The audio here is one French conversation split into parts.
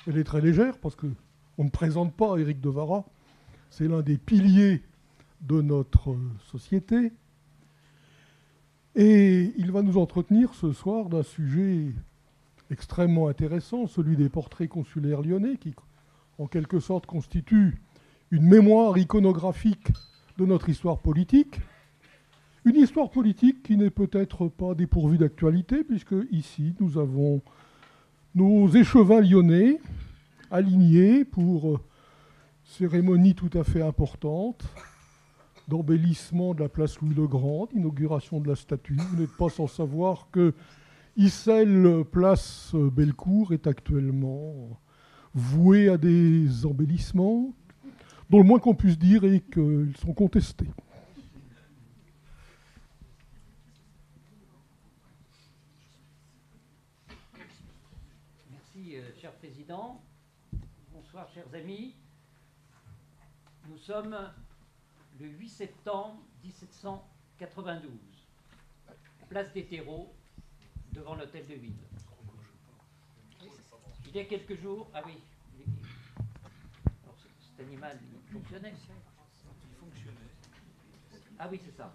Elle est très légère parce qu'on ne présente pas Éric de Vara. C'est l'un des piliers de notre société. Et il va nous entretenir ce soir d'un sujet extrêmement intéressant, celui des portraits consulaires lyonnais, qui en quelque sorte constitue une mémoire iconographique de notre histoire politique. Une histoire politique qui n'est peut-être pas dépourvue d'actualité, puisque ici nous avons nos échevins lyonnais alignés pour cérémonie tout à fait importante d'embellissement de la place Louis-le-Grand, d'inauguration de la statue. Vous n'êtes pas sans savoir que Issel, place Bellecour, est actuellement vouée à des embellissements dont le moins qu'on puisse dire est qu'ils sont contestés. Merci, cher Président. Bonsoir, chers amis. Nous sommes le 8 septembre 1792, place des Terreaux, devant l'hôtel de ville. Il y a quelques jours... Ah oui, alors, cet animal, il fonctionnait. Ah oui, c'est ça.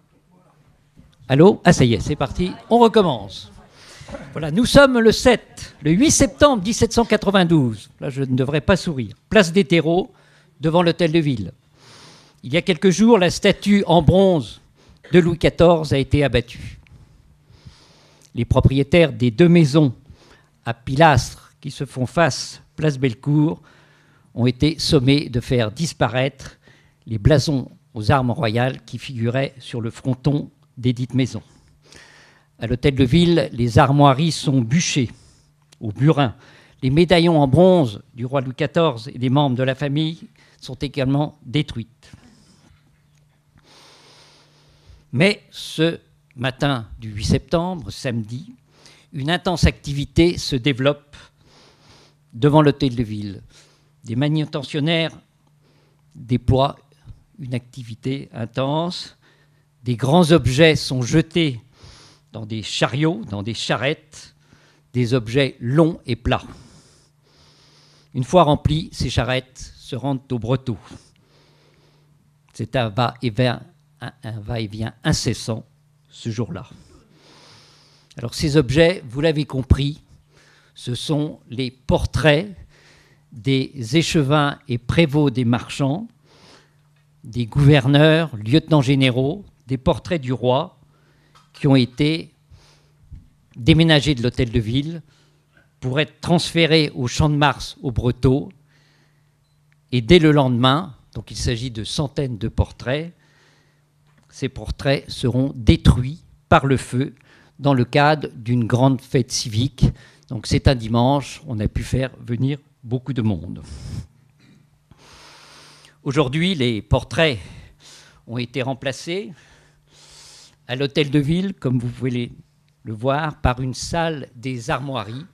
Allô? Ah ça y est, c'est parti, on recommence. Voilà, nous sommes le 8 septembre 1792. Là, je ne devrais pas sourire. Place des Terreaux, devant l'hôtel de ville. Il y a quelques jours, la statue en bronze de Louis XIV a été abattue. Les propriétaires des deux maisons à pilastres qui se font face place Bellecour ont été sommés de faire disparaître les blasons aux armes royales qui figuraient sur le fronton des dites maisons. À l'hôtel de ville, les armoiries sont bûchées au burin. Les médaillons en bronze du roi Louis XIV et des membres de la famille sont également détruites. Mais ce matin du 8 septembre, samedi, une intense activité se développe devant l'hôtel de ville. Des manutentionnaires déploient une activité intense. Des grands objets sont jetés dans des chariots, dans des charrettes, des objets longs et plats. Une fois remplis, ces charrettes se rendent au Breteau. C'est un va-et-vient incessant ce jour-là. Alors ces objets, vous l'avez compris, ce sont les portraits des échevins et prévôts des marchands, des gouverneurs, lieutenants généraux, des portraits du roi qui ont été déménagés de l'hôtel de ville pour être transférés au Champ de Mars au Breteau. Et dès le lendemain, donc il s'agit de centaines de portraits, ces portraits seront détruits par le feu dans le cadre d'une grande fête civique. Donc c'est un dimanche, on a pu faire venir beaucoup de monde. Aujourd'hui, les portraits ont été remplacés à l'hôtel de ville, comme vous pouvez le voir, par une salle des armoiries.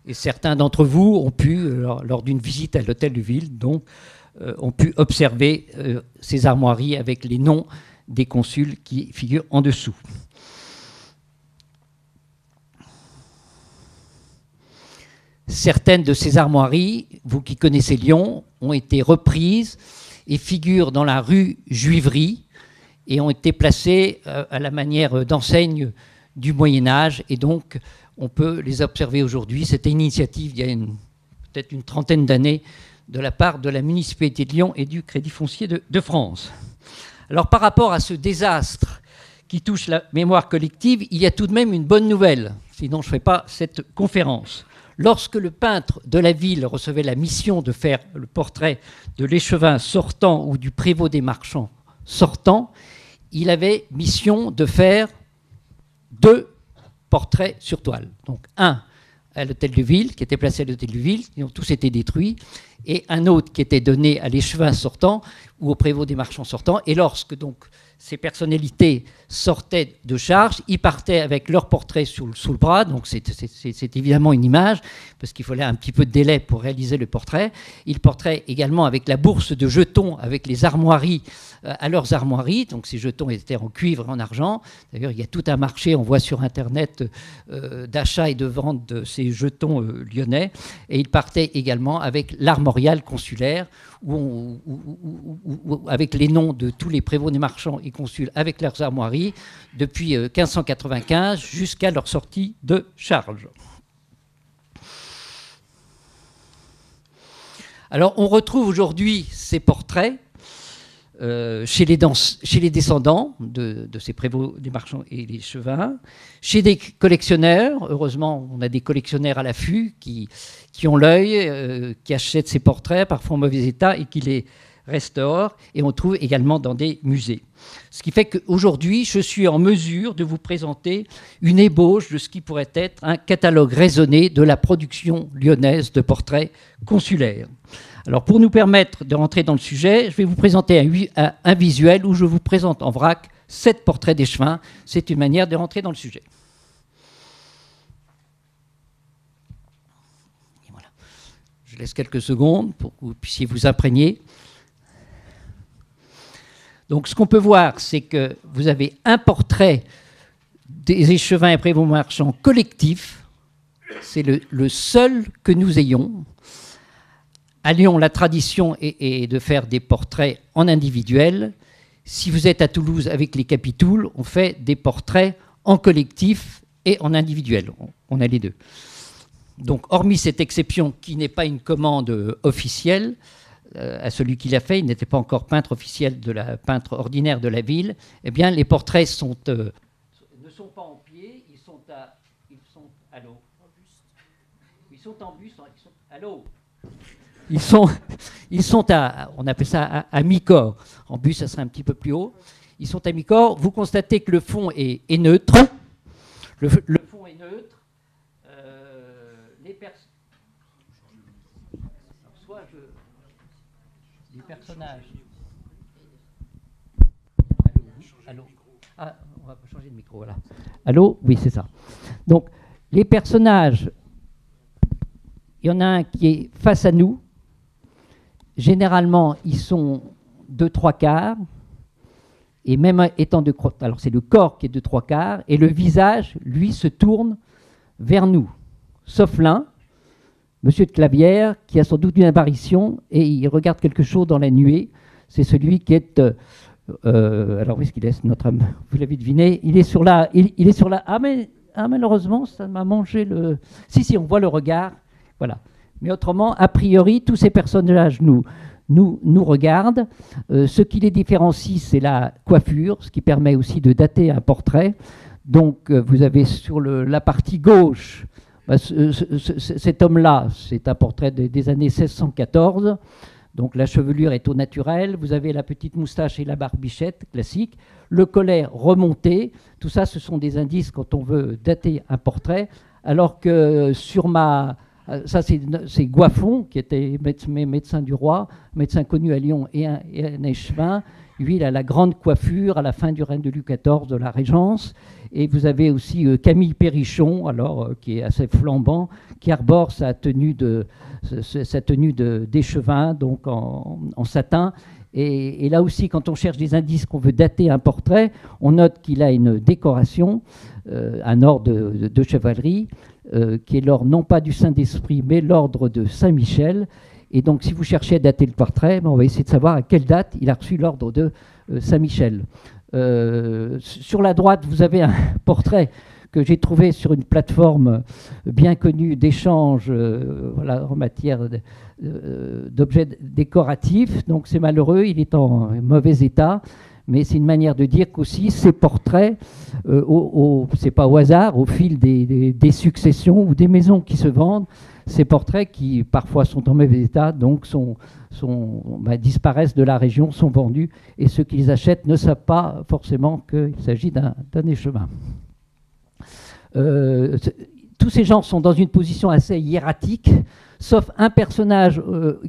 Et certains d'entre vous ont pu, lors d'une visite à l'hôtel de ville, donc, ont pu observer ces armoiries avec les noms des consuls qui figurent en dessous. Certaines de ces armoiries, vous qui connaissez Lyon, ont été reprises et figurent dans la rue Juiverie et ont été placées à la manière d'enseignes du Moyen-Âge. Et donc, on peut les observer aujourd'hui. C'était une initiative il y a peut-être une trentaine d'années de la part de la municipalité de Lyon et du Crédit foncier de France. Alors, par rapport à ce désastre qui touche la mémoire collective, il y a tout de même une bonne nouvelle. Sinon, je ne ferai pas cette conférence. Lorsque le peintre de la ville recevait la mission de faire le portrait de l'échevin sortant ou du prévôt des marchands sortant, il avait mission de faire 2 portraits sur toile. Donc un à l'hôtel de ville, qui était placé à l'hôtel de ville, qui ont tous été détruits, et un autre qui était donné à l'échevin sortant ou au prévôt des marchands sortants. Et lorsque donc ces personnalités sortaient de charge, ils partaient avec leur portrait sous le bras, donc c'est évidemment une image, parce qu'il fallait un petit peu de délai pour réaliser le portrait. Ils portaient également avec la bourse de jetons, avec les armoiries, à leurs armoiries, donc ces jetons étaient en cuivre et en argent. D'ailleurs, il y a tout un marché, on voit sur Internet, d'achat et de vente de ces jetons lyonnais, et ils partaient également avec l'armorial consulaire, avec les noms de tous les prévôts des marchands et consuls avec leurs armoiries depuis 1595 jusqu'à leur sortie de charge. Alors on retrouve aujourd'hui ces portraits chez les descendants de ces prévôts des marchands et des chevins, chez des collectionneurs. Heureusement, on a des collectionneurs à l'affût qui ont l'œil, qui achètent ces portraits, parfois en mauvais état, et qui les restaurent. Et on trouve également dans des musées. Ce qui fait qu'aujourd'hui, je suis en mesure de vous présenter une ébauche de ce qui pourrait être un catalogue raisonné de la production lyonnaise de portraits consulaires. Alors, pour nous permettre de rentrer dans le sujet, je vais vous présenter un visuel où je vous présente en vrac 7 portraits d'échevins. C'est une manière de rentrer dans le sujet. Et voilà. Je laisse quelques secondes pour que vous puissiez vous imprégner. Donc, ce qu'on peut voir, c'est que vous avez un portrait des échevins et prévôts marchands collectifs. C'est le seul que nous ayons. À Lyon, la tradition est de faire des portraits en individuel. Si vous êtes à Toulouse avec les Capitouls, on fait des portraits en collectif et en individuel. On a les deux. Donc, hormis cette exception qui n'est pas une commande officielle, à celui qui l'a fait, il n'était pas encore peintre officiel peintre ordinaire de la ville, eh bien, les portraits ne sont pas en pied, ils sont à l'eau. Ils sont en buste, ils sont à l'eau. Ils sont on appelle ça à mi-corps. En buste, ça serait un petit peu plus haut. Ils sont à mi-corps. Vous constatez que le fond est neutre. Le fond est neutre. Les personnages. Allô. Ah, on va changer de micro, voilà. Allô, oui, c'est ça. Donc, les personnages, il y en a un qui est face à nous. Généralement, ils sont de 3/4, et même étant de... Alors, c'est le corps qui est de 3/4, et le visage, lui, se tourne vers nous. Sauf l'un, Monsieur de Clavière, qui a sans doute une apparition, et il regarde quelque chose dans la nuée. C'est celui qui est... alors, où est-ce qu'il est, notre homme? Vous l'avez deviné, il est sur la... Il est sur la... Ah, malheureusement, ça m'a mangé le... Si, on voit le regard, voilà. Mais autrement, a priori, tous ces personnages nous regardent. Ce qui les différencie, c'est la coiffure, ce qui permet aussi de dater un portrait. Donc, vous avez sur la partie gauche, cet homme-là, c'est un portrait des années 1614. Donc, la chevelure est au naturel. Vous avez la petite moustache et la barbichette classique. Le collet remonté. Tout ça, ce sont des indices quand on veut dater un portrait. Alors que sur ça, c'est Goiffon, qui était médecin du roi, médecin connu à Lyon et un échevin. Lui, il a la grande coiffure à la fin du règne de Louis XIV, de la Régence. Et vous avez aussi Camille Perrichon, qui est assez flambant, qui arbore sa tenue d'échevin, donc en satin. Et là aussi, quand on cherche des indices qu'on veut dater un portrait, on note qu'il a une décoration, un ordre de chevalerie, qui est l'ordre non pas du Saint-Esprit, mais l'ordre de Saint-Michel. Et donc, si vous cherchez à dater le portrait, on va essayer de savoir à quelle date il a reçu l'ordre de Saint-Michel. Sur la droite, vous avez un portrait que j'ai trouvé sur une plateforme bien connue d'échange en matière d'objets décoratifs. Donc, c'est malheureux, il est en mauvais état. Mais c'est une manière de dire qu'aussi ces portraits, c'est pas au hasard, au fil des successions ou des maisons qui se vendent, ces portraits qui parfois sont en mauvais état, donc disparaissent de la région, sont vendus, et ceux qui les achètent ne savent pas forcément qu'il s'agit d'un échevin. Tous ces gens sont dans une position assez hiératique, sauf un personnage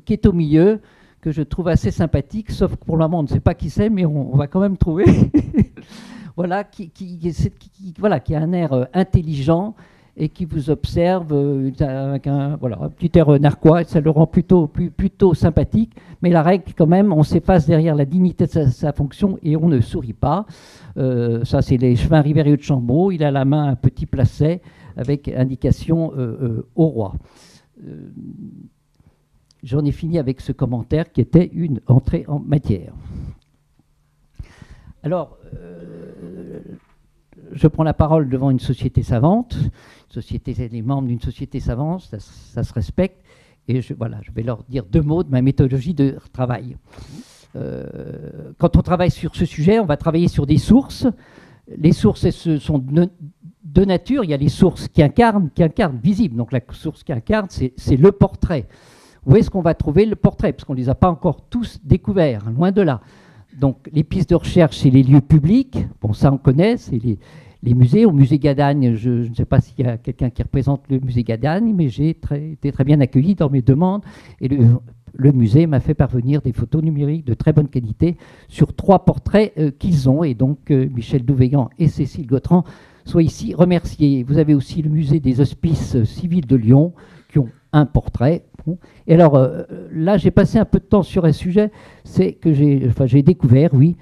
qui est au milieu, que je trouve assez sympathique, sauf que pour le moment, on ne sait pas qui c'est, mais on va quand même trouver. Voilà, voilà, qui a un air intelligent et qui vous observe avec un petit air narquois, et ça le rend plutôt sympathique. Mais la règle, quand même, on s'efface derrière la dignité de sa fonction et on ne sourit pas. Ça, c'est les chevins Ribéry de Chambaud. Il a à la main un petit placet avec indication au roi. J'en ai fini avec ce commentaire qui était une entrée en matière. Alors, je prends la parole devant une société savante. Les membres d'une société savante, ça se respecte. Et je vais leur dire 2 mots de ma méthodologie de travail. Quand on travaille sur ce sujet, on va travailler sur des sources. Les sources sont de nature. Il y a les sources qui incarnent visibles. Donc la source qui incarne, c'est le portrait. Où est-ce qu'on va trouver le portrait? Parce qu'on ne les a pas encore tous découverts, loin de là. Donc les pistes de recherche, c'est les lieux publics. Bon, ça on connaît, c'est les musées. Au musée Gadagne, je ne sais pas s'il y a quelqu'un qui représente le musée Gadagne, mais j'ai été très bien accueilli dans mes demandes. Et le musée m'a fait parvenir des photos numériques de très bonne qualité sur 3 portraits qu'ils ont. Et donc Michel Douveillant et Cécile Gautran soient ici remerciés. Vous avez aussi le musée des Hospices civils de Lyon qui ont un portrait. Bon. Et alors là, j'ai passé un peu de temps sur un sujet, c'est que j'ai découvert, oui,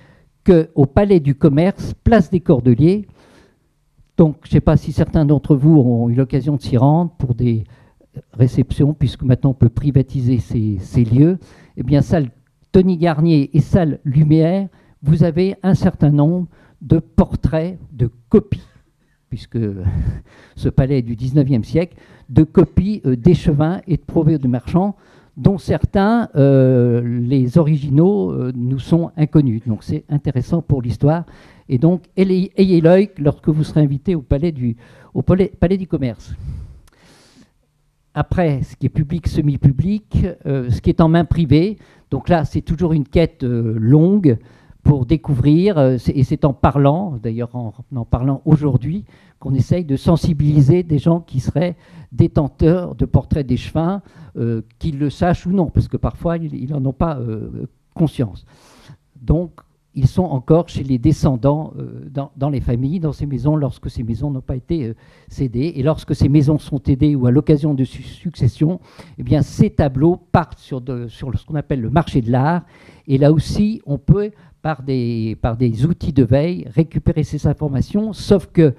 qu'au Palais du Commerce, place des Cordeliers, donc je ne sais pas si certains d'entre vous ont eu l'occasion de s'y rendre pour des réceptions, puisque maintenant on peut privatiser ces lieux, eh bien, salle Tony Garnier et salle Lumière, vous avez un certain nombre de portraits, de copies, puisque ce palais est du 19e siècle, de copies d'échevins et de brevets de marchands, dont certains, les originaux, nous sont inconnus. Donc c'est intéressant pour l'histoire. Et donc, ayez l'œil lorsque vous serez invité au palais du Commerce. Après, ce qui est public, semi-public, ce qui est en main privée, donc là, c'est toujours une quête longue pour découvrir, et c'est en parlant, d'ailleurs en parlant aujourd'hui, qu'on essaye de sensibiliser des gens qui seraient détenteurs de portraits d'échevins, qu'ils le sachent ou non, parce que parfois, ils n'en ont pas conscience. Donc, ils sont encore chez les descendants dans les familles, dans ces maisons, lorsque ces maisons n'ont pas été cédées. Et lorsque ces maisons sont aidées ou à l'occasion de succession, eh bien, ces tableaux partent sur ce qu'on appelle le marché de l'art. Et là aussi, on peut, par des outils de veille, récupérer ces informations, sauf que,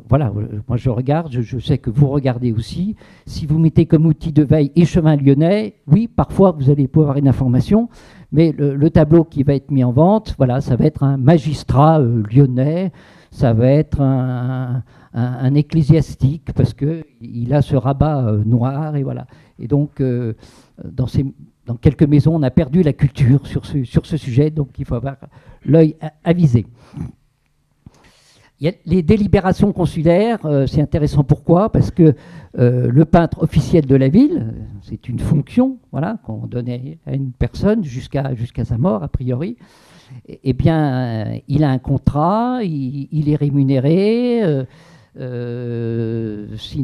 voilà, moi je regarde, je sais que vous regardez aussi. Si vous mettez comme outil de veille échevin lyonnais, oui, parfois vous allez pouvoir avoir une information, mais le tableau qui va être mis en vente, voilà, ça va être un magistrat lyonnais, ça va être un ecclésiastique, parce qu'il a ce rabat noir, et voilà. Et donc, dans quelques maisons, on a perdu la culture sur ce sujet, donc il faut avoir l'œil avisé. Il y a les délibérations consulaires, c'est intéressant. Pourquoi? Parce que le peintre officiel de la ville, c'est une fonction, voilà, qu'on donnait à une personne jusqu'à sa mort, a priori. Eh bien, il a un contrat, il est rémunéré. S'il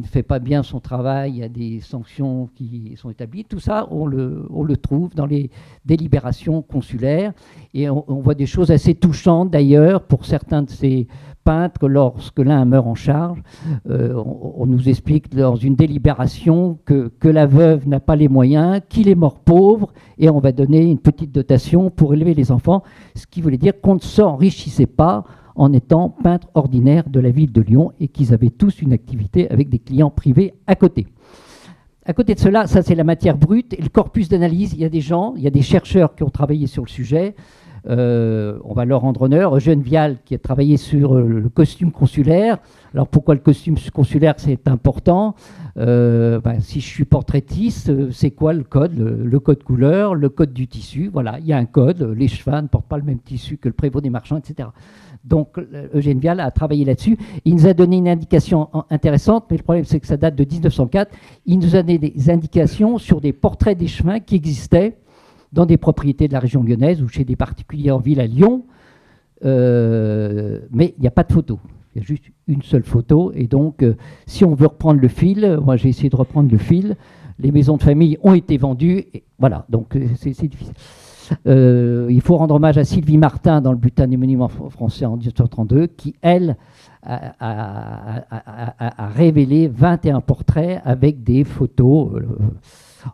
ne fait pas bien son travail, il y a des sanctions qui sont établies. Tout ça, on le trouve dans les délibérations consulaires. Et on voit des choses assez touchantes, d'ailleurs, pour certains de ces peintres, lorsque l'un meurt en charge. On nous explique dans une délibération que la veuve n'a pas les moyens, qu'il est mort pauvre, et on va donner une petite dotation pour élever les enfants, ce qui voulait dire qu'on ne s'enrichissait pas en étant peintre ordinaire de la ville de Lyon, et qu'ils avaient tous une activité avec des clients privés à côté. À côté de cela, ça c'est la matière brute et le corpus d'analyse. Il y a des chercheurs qui ont travaillé sur le sujet. On va leur rendre honneur. Eugène Vial qui a travaillé sur le costume consulaire. Alors pourquoi le costume consulaire c'est important? Si je suis portraitiste, c'est quoi le code? Le code couleur, le code du tissu. Voilà, il y a un code. Les chevins ne portent pas le même tissu que le prévôt des marchands, etc. Donc Eugène Vial a travaillé là-dessus. Il nous a donné une indication intéressante, mais le problème c'est que ça date de 1904. Il nous a donné des indications sur des portraits d'échevins qui existaient dans des propriétés de la région lyonnaise ou chez des particuliers en ville à Lyon, mais il n'y a pas de photo. Il y a juste une seule photo. Et donc, si on veut reprendre le fil, moi j'ai essayé de reprendre le fil, les maisons de famille ont été vendues. Et voilà, donc c'est difficile. Il faut rendre hommage à Sylvie Martin dans le bulletin des monuments français en 1932, qui, elle, a révélé 21 portraits avec des photos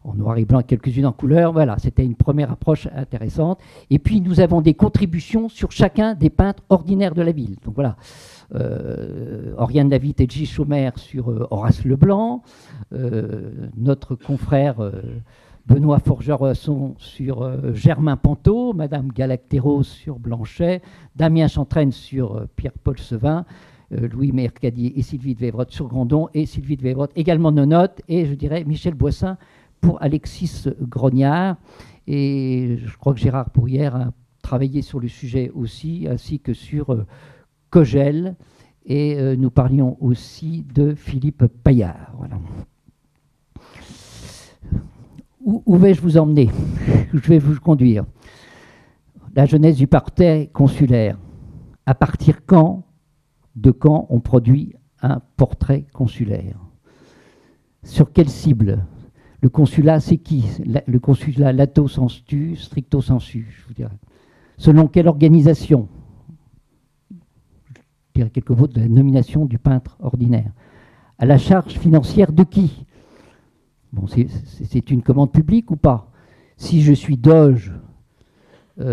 en noir et blanc, quelques-unes en couleur. Voilà, c'était une première approche intéressante. Et puis, nous avons des contributions sur chacun des peintres ordinaires de la ville. Donc voilà, Oriane David et Gilles Chaumer sur Horace Leblanc, notre confrère Benoît Forgeron sur Germain Pantot, Madame Galactéros sur Blanchet, Damien Chantraine sur Pierre-Paul Sevin, Louis Mercadier et Sylvie de Vévrotte sur Grandon, et Sylvie de Vévrotte également nonote, et je dirais Michel Boissin pour Alexis Grognard. Et je crois que Gérard Pourrière a travaillé sur le sujet aussi, ainsi que sur Kogel, et nous parlions aussi de Philippe Paillard. Voilà. Où vais-je vous emmener? Je vais vous conduire. La jeunesse du portrait consulaire. À partir de quand on produit un portrait consulaire? Sur quelle cible? Le consulat, c'est qui? Le consulat lato sensu, stricto sensu, je vous dirais. Selon quelle organisation? Je dirais quelques mots de la nomination du peintre ordinaire. À la charge financière de qui? Bon, c'est une commande publique ou pas? Si je suis doge à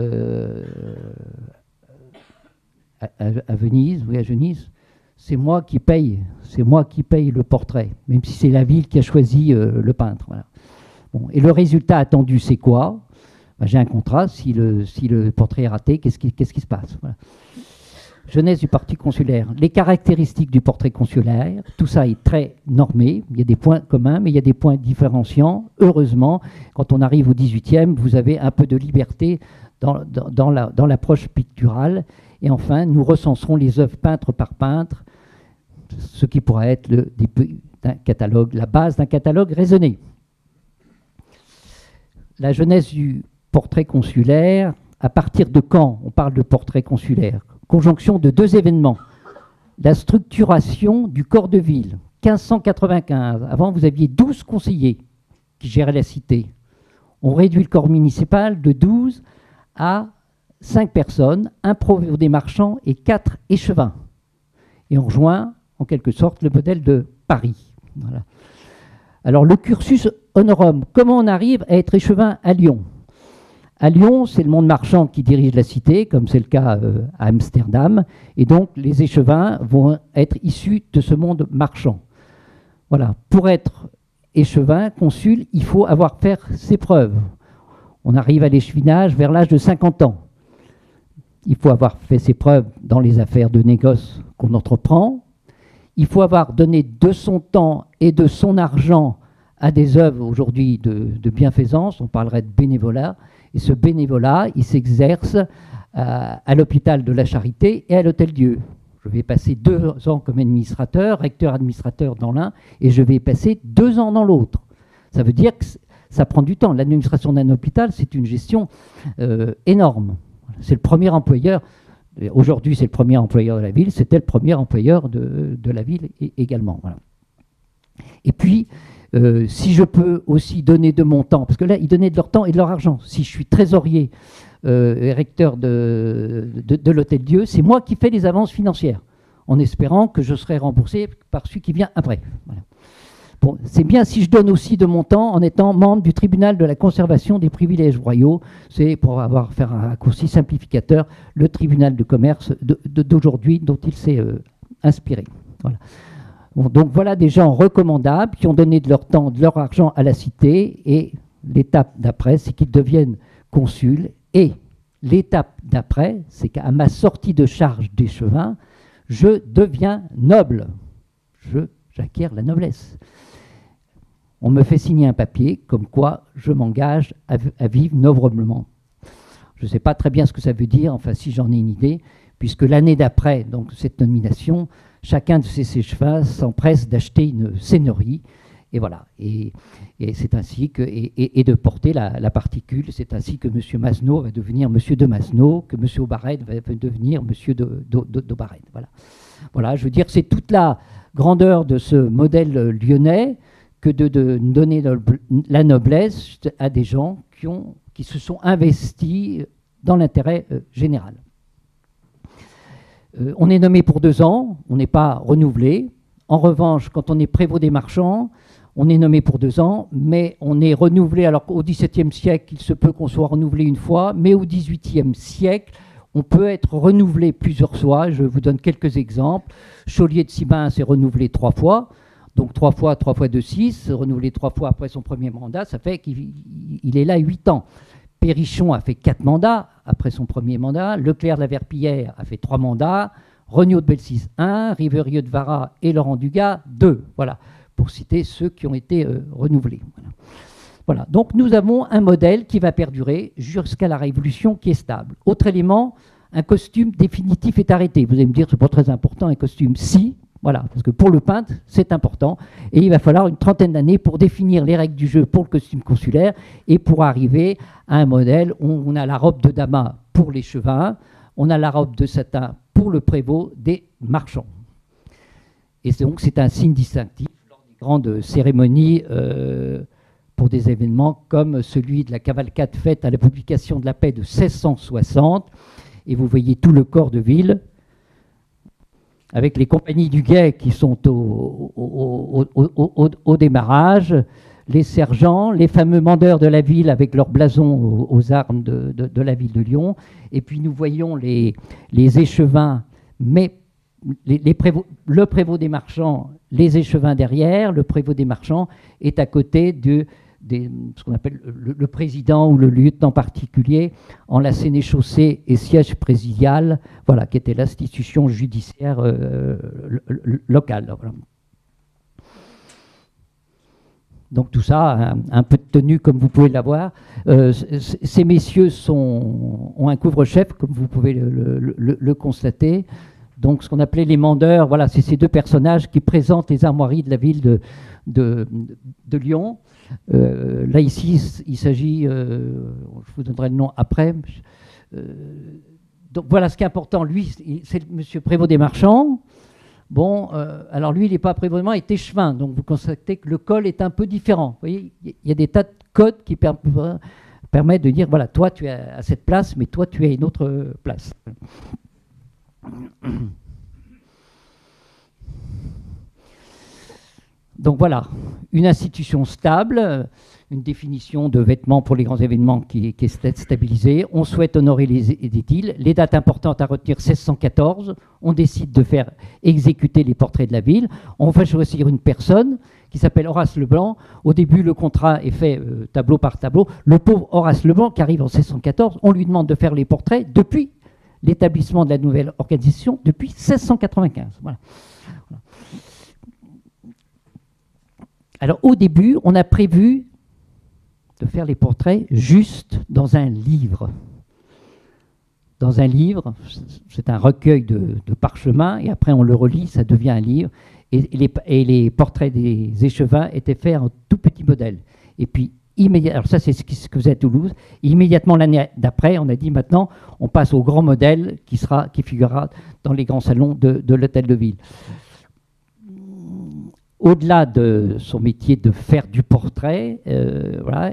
Venise, oui, à Venise, c'est moi qui paye le portrait, même si c'est la ville qui a choisi le peintre. Voilà. Bon, et le résultat attendu, c'est quoi? Ben, j'ai un contrat. Si le portrait est raté, qu'est-ce qui se passe? Voilà. Jeunesse du portrait consulaire. Les caractéristiques du portrait consulaire, tout ça est très normé. Il y a des points communs, mais il y a des points différenciants. Heureusement, quand on arrive au 18e, vous avez un peu de liberté dans l'approche picturale. Et enfin, nous recenserons les œuvres peintre par peintre, ce qui pourrait être le début d'un catalogue, la base d'un catalogue raisonné. La jeunesse du portrait consulaire, à partir de quand on parle de portrait consulaire? Conjonction de deux événements. La structuration du corps de ville, 1595. Avant, vous aviez 12 conseillers qui géraient la cité. On réduit le corps municipal de 12 à 5 personnes, un provost des marchands et 4 échevins. Et on rejoint, en quelque sorte, le modèle de Paris. Voilà. Alors, le cursus honorum, comment on arrive à être échevin à Lyon? À Lyon, c'est le monde marchand qui dirige la cité, comme c'est le cas à Amsterdam, et donc les échevins vont être issus de ce monde marchand. Voilà. Pour être échevin, consul, il faut avoir fait ses preuves. On arrive à l'échevinage vers l'âge de 50 ans. Il faut avoir fait ses preuves dans les affaires de négoce qu'on entreprend. Il faut avoir donné de son temps et de son argent à des œuvres aujourd'hui de bienfaisance. On parlerait de bénévolat. Et ce bénévolat, il s'exerce à l'hôpital de la Charité et à l'Hôtel-Dieu. Je vais passer 2 ans comme administrateur, recteur-administrateur dans l'un, et je vais passer 2 ans dans l'autre. Ça veut dire que ça prend du temps. L'administration d'un hôpital, c'est une gestion énorme. C'est le premier employeur. Aujourd'hui, c'est le premier employeur de la ville. C'était le premier employeur de la ville également. Voilà. Et puis, si je peux aussi donner de mon temps, parce que là, ils donnaient de leur temps et de leur argent. Si je suis trésorier et recteur de l'Hôtel-Dieu, c'est moi qui fais les avances financières, en espérant que je serai remboursé par celui qui vient après. Voilà. Bon, c'est bien si je donne aussi de mon temps en étant membre du tribunal de la conservation des privilèges royaux. C'est, pour faire un raccourci simplificateur, le tribunal de commerce d'aujourd'hui dont il s'est inspiré. Voilà. Bon, donc voilà des gens recommandables qui ont donné de leur temps, de leur argent à la cité, et l'étape d'après, c'est qu'ils deviennent consuls, et l'étape d'après, c'est qu'à ma sortie de charge d'échevin, je deviens noble. J'acquiers la noblesse. On me fait signer un papier comme quoi je m'engage à vivre noblement. Je ne sais pas très bien ce que ça veut dire, enfin si j'en ai une idée, puisque l'année d'après, donc cette nomination, chacun de ces échevins s'empresse d'acheter une seigneurie, et voilà. Et c'est ainsi que, et de porter la particule, c'est ainsi que M. Masneau va devenir M. de Masneau, que M. Aubaret va devenir M. d'Aubaret. Voilà. Voilà, je veux dire, c'est toute la grandeur de ce modèle lyonnais que de donner la noblesse à des gens qui se sont investis dans l'intérêt général. On est nommé pour 2 ans, on n'est pas renouvelé. En revanche, quand on est prévôt des marchands, on est nommé pour 2 ans, mais on est renouvelé, alors qu'au XVIIe siècle, il se peut qu'on soit renouvelé une fois, mais au XVIIIe siècle, on peut être renouvelé plusieurs fois. Je vous donne quelques exemples. Chaulier de Sibin s'est renouvelé 3 fois, donc 3 fois 2, 6, renouvelé 3 fois après son premier mandat, ça fait qu'il est là 8 ans. Perrichon a fait 4 mandats après son premier mandat, Leclerc de la Verpillière a fait 3 mandats, Regnault de Belcis 1, Riverieux de Vara et Laurent Dugas 2. Voilà, pour citer ceux qui ont été renouvelés. Voilà. Donc nous avons un modèle qui va perdurer jusqu'à la Révolution, qui est stable. Autre élément, un costume définitif est arrêté. Vous allez me dire, c'est pas très important, un costume. Si, voilà, parce que pour le peintre, c'est important. Et il va falloir une 30aine d'années pour définir les règles du jeu pour le costume consulaire et pour arriver à un modèle où on a la robe de damas pour les chevins, on a la robe de satin pour le prévôt des marchands. Et donc c'est un signe distinctif lors des grandes cérémonies pour des événements comme celui de la cavalcade faite à la publication de la paix de 1660. Et vous voyez tout le corps de ville, avec les compagnies du guet qui sont au démarrage, les sergents, les fameux mandeurs de la ville avec leur blason aux armes de la ville de Lyon. Et puis nous voyons les échevins, mais le prévôt des marchands, les échevins derrière. Le prévôt des marchands est à côté de ce qu'on appelle le président ou le lieutenant particulier en la sénéchaussée et siège présidial, voilà, qui était l'institution judiciaire locale. Voilà. Donc tout ça, un peu de tenue comme vous pouvez l'avoir. Ces messieurs ont un couvre-chef, comme vous pouvez le constater. Donc ce qu'on appelait les mandeurs, voilà, c'est ces 2 personnages qui présentent les armoiries de la ville de Lyon. Là, ici, il s'agit, je vous donnerai le nom après. Donc voilà ce qui est important. Lui, c'est M. Prévost des Marchands. Bon, alors lui, il n'est pas prévôt des marchands, il est échevin. Donc vous constatez que le col est un peu différent. Vous voyez, il y a des tas de codes qui permettent de dire, voilà, toi, tu es à cette place, mais toi, tu es à une autre place. Donc voilà, une institution stable, une définition de vêtements pour les grands événements qui est stabilisée. On souhaite honorer les édiles. Les dates importantes à retenir, 1614. On décide de faire exécuter les portraits de la ville. On va choisir une personne qui s'appelle Horace Leblanc. Au début, le contrat est fait tableau par tableau. Le pauvre Horace Leblanc, qui arrive en 1614, on lui demande de faire les portraits depuis l'établissement de la nouvelle organisation, depuis 1695. Voilà. Alors, au début, on a prévu de faire les portraits juste dans un livre. Dans un livre, c'est un recueil de parchemins, et après on le relit, ça devient un livre. Et les portraits des échevins étaient faits en tout petit modèle. Et puis, alors ça c'est ce que faisait à Toulouse, immédiatement l'année d'après, on a dit maintenant, on passe au grand modèle qui figurera dans les grands salons de l'hôtel de ville. Au-delà de son métier de faire du portrait, voilà,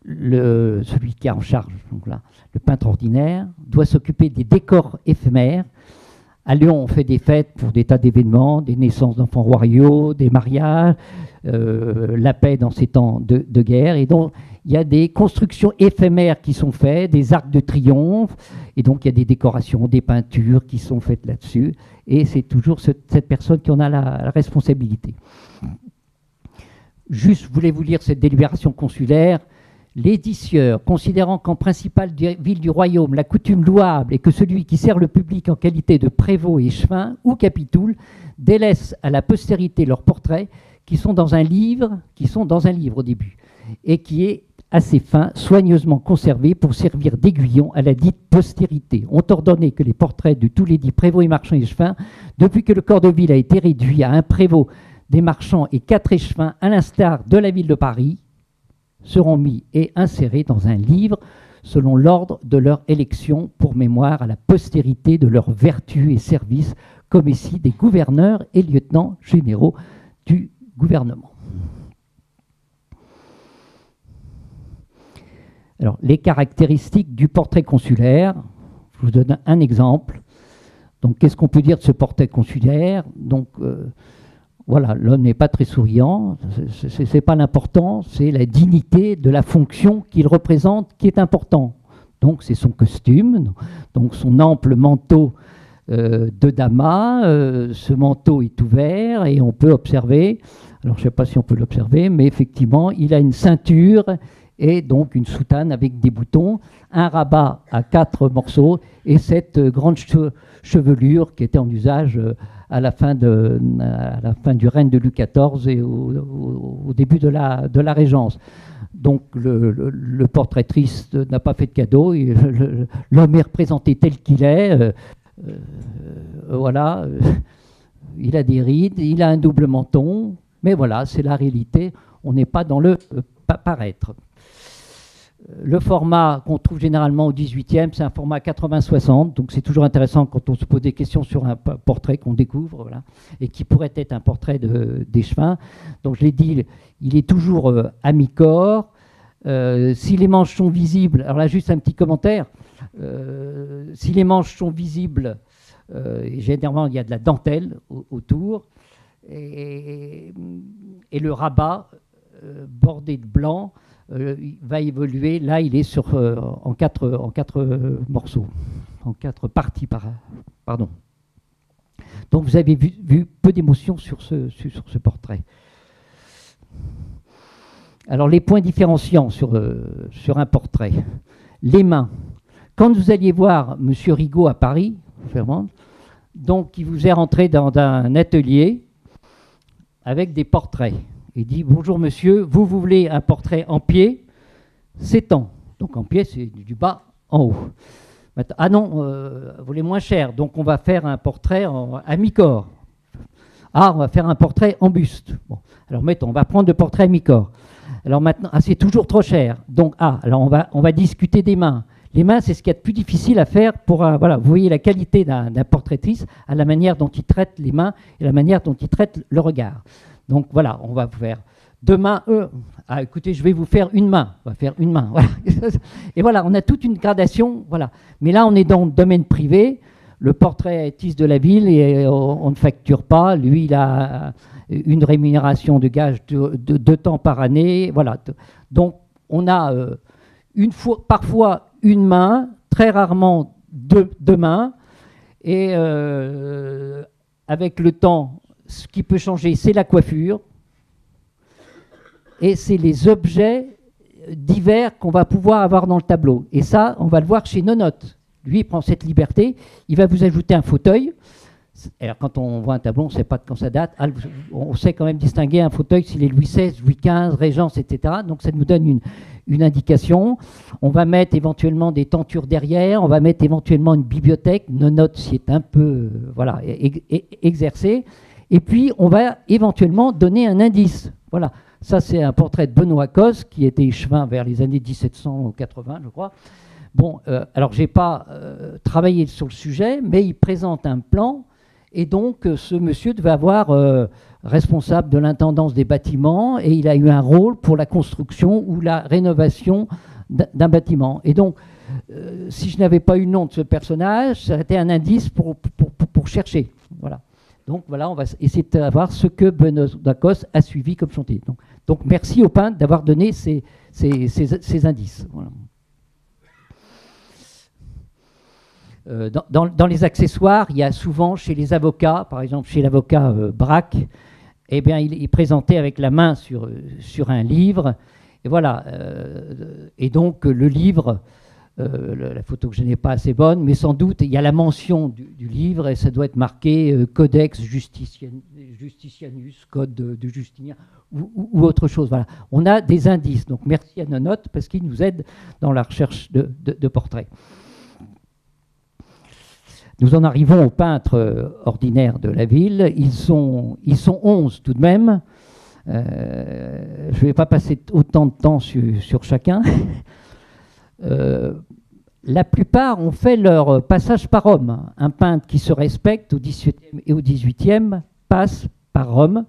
celui qui a en charge, donc là, le peintre ordinaire, doit s'occuper des décors éphémères. À Lyon, on fait des fêtes pour des tas d'événements, des naissances d'enfants royaux, des mariages, la paix dans ces temps de guerre. Et donc, il y a des constructions éphémères qui sont faites, des arcs de triomphe, et donc il y a des décorations, des peintures qui sont faites là-dessus. Et c'est toujours cette personne qui en a la responsabilité. Juste, voulez-vous lire cette délibération consulaire ? L'édicieur, considérant qu'en principale ville du royaume, la coutume louable est que celui qui sert le public en qualité de prévôt et échevin ou capitoul délaisse à la postérité leurs portraits qui sont dans un livre au début, et qui est assez fin, soigneusement conservé pour servir d'aiguillon à la dite postérité. On ordonné que les portraits de tous les dits prévôts et marchands et échevins, depuis que le corps de ville a été réduit à un prévôt, des marchands et 4 échevins, à l'instar de la ville de Paris, seront mis et insérés dans un livre selon l'ordre de leur élection pour mémoire à la postérité de leurs vertus et services, comme ici des gouverneurs et lieutenants généraux du gouvernement. Alors, les caractéristiques du portrait consulaire, je vous donne un exemple. Donc, qu'est-ce qu'on peut dire de ce portrait consulaire? Donc, voilà, l'homme n'est pas très souriant, ce n'est pas l'important, c'est la dignité de la fonction qu'il représente qui est important. Donc, c'est son costume, donc son ample manteau de damas, ce manteau est ouvert et on peut observer, alors je ne sais pas si on peut l'observer, mais effectivement, il a une ceinture et donc une soutane avec des boutons, un rabat à 4 morceaux et cette grande chevelure qui était en usage à la fin du règne de Louis XIV et au début de la Régence. Donc le portrait triste n'a pas fait de cadeau, l'homme est représenté tel qu'il est, voilà, il a des rides, il a un double menton, mais voilà, c'est la réalité, on n'est pas dans le paraître. Le format qu'on trouve généralement au 18e, c'est un format 80-60, donc c'est toujours intéressant quand on se pose des questions sur un portrait qu'on découvre, voilà, et qui pourrait être un portrait d'Échevin. Donc je l'ai dit, il est toujours à mi-corps. Si les manches sont visibles, alors là juste un petit commentaire, si les manches sont visibles, généralement il y a de la dentelle autour, et le rabat bordé de blanc, va évoluer, là il est en quatre morceaux, en 4 parties, pardon. Donc vous avez vu peu d'émotion sur ce portrait. Alors les points différenciants sur un portrait. Les mains. Quand vous alliez voir M. Rigaud à Paris, donc il vous est rentré dans un atelier avec des portraits. Il dit « Bonjour monsieur, vous voulez un portrait en pied, c'est tant. » Donc en pied, c'est du bas en haut. Maintenant, ah non, vous voulez moins cher, donc on va faire un portrait à mi-corps. Ah, on va faire un portrait en buste. Bon, alors mettons, on va prendre le portrait à mi-corps. Alors maintenant, ah, c'est toujours trop cher. Donc, alors on va discuter des mains. Les mains, c'est ce qu'il y a de plus difficile à faire pour, voilà, vous voyez la qualité d'un portraitiste à la manière dont il traite les mains et la manière dont il traite le regard. Donc voilà, on va vous faire 2 mains. Ah, écoutez, je vais vous faire une main. On va faire une main. Voilà. Et voilà, on a toute une gradation. Voilà. Mais là, on est dans le domaine privé. Le portraitiste de la ville, et on ne facture pas. Lui, il a une rémunération de gage de 2 temps par année. Voilà. Donc, on a parfois une main, très rarement 2 mains. Et avec le temps, ce qui peut changer, c'est la coiffure et c'est les objets divers qu'on va pouvoir avoir dans le tableau. Et ça, on va le voir chez Nonote. Lui, il prend cette liberté, il va vous ajouter un fauteuil. Alors, quand on voit un tableau, on ne sait pas de quand ça date. On sait quand même distinguer un fauteuil s'il est Louis XVI, Louis XV, Régence, etc. Donc, ça nous donne une indication. On va mettre éventuellement des tentures derrière, on va mettre éventuellement une bibliothèque. Nonote s'y est un peu voilà, exercé. Et puis, on va éventuellement donner un indice. Voilà, ça c'est un portrait de Benoît Cos, qui était échevin vers les années 1780, je crois. Bon, alors je n'ai pas travaillé sur le sujet, mais il présente un plan, et donc ce monsieur devait avoir responsable de l'intendance des bâtiments, et il a eu un rôle pour la construction ou la rénovation d'un bâtiment. Et donc, si je n'avais pas eu le nom de ce personnage, ça aurait été un indice pour chercher. Voilà. Donc voilà, on va essayer de savoir ce que Benoît Cos a suivi comme chantier. Donc merci au peintre d'avoir donné ces indices. Voilà. Dans les accessoires, il y a souvent chez les avocats, par exemple chez l'avocat Braque, eh bien, il est présenté avec la main sur un livre. Et voilà. Et donc le livre... la photo que je n'ai pas assez bonne, mais sans doute il y a la mention du livre et ça doit être marqué Codex Justitianus, Code de Justinien ou autre chose. Voilà. On a des indices. Donc merci à Nonote parce qu'il nous aide dans la recherche de portraits. Nous en arrivons aux peintres ordinaires de la ville. Ils sont 11 tout de même. Je ne vais pas passer autant de temps sur chacun. La plupart ont fait leur passage par Rome. Un peintre qui se respecte au XVIIe et au XVIIIe passe par Rome.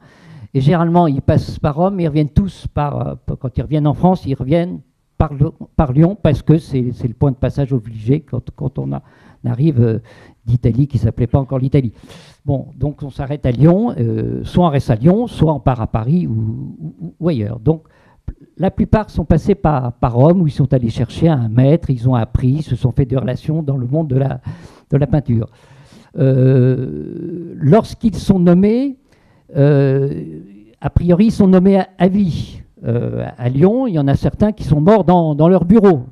Et généralement, ils passent par Rome, mais ils reviennent tous quand ils reviennent en France, ils reviennent par Lyon, parce que c'est le point de passage obligé quand on arrive d'Italie, qui ne s'appelait pas encore l'Italie. Bon, donc on s'arrête à Lyon, soit on reste à Lyon, soit on part à Paris ou ailleurs. Donc la plupart sont passés par Rome, où ils sont allés chercher un maître, ils ont appris, ils se sont fait des relations dans le monde de la peinture. Lorsqu'ils sont nommés, a priori, ils sont nommés à vie. À Lyon, il y en a certains qui sont morts dans leur bureau.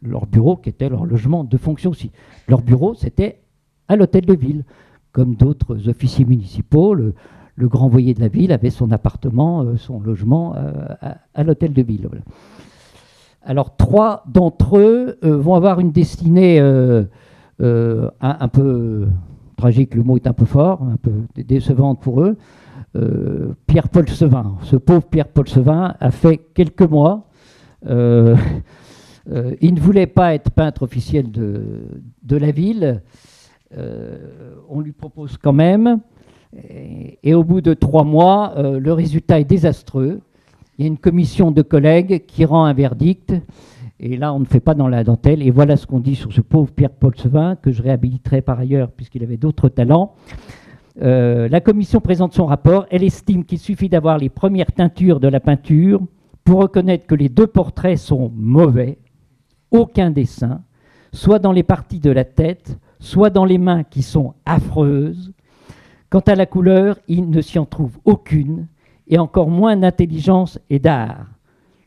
Leur bureau qui était leur logement de fonction aussi. Leur bureau, c'était à l'hôtel de ville. Comme d'autres officiers municipaux, le grand voyer de la ville avait son appartement, son logement à l'hôtel de ville. Voilà. Alors, 3 d'entre eux vont avoir une destinée un peu tragique, le mot est un peu fort, un peu décevante pour eux. Pierre-Paul Sevin, ce pauvre Pierre-Paul Sevin a fait quelques mois. Il ne voulait pas être peintre officiel de la ville. On lui propose quand même. Et au bout de 3 mois, le résultat est désastreux. Il y a une commission de collègues qui rend un verdict. Et là, on ne fait pas dans la dentelle. Et voilà ce qu'on dit sur ce pauvre Pierre-Paul Sevin, que je réhabiliterai par ailleurs, puisqu'il avait d'autres talents. La commission présente son rapport. Elle estime qu'il suffit d'avoir les premières teintures de la peinture pour reconnaître que les 2 portraits sont mauvais, aucun dessin, soit dans les parties de la tête, soit dans les mains qui sont affreuses. Quant à la couleur, il ne s'y en trouve aucune, et encore moins d'intelligence et d'art.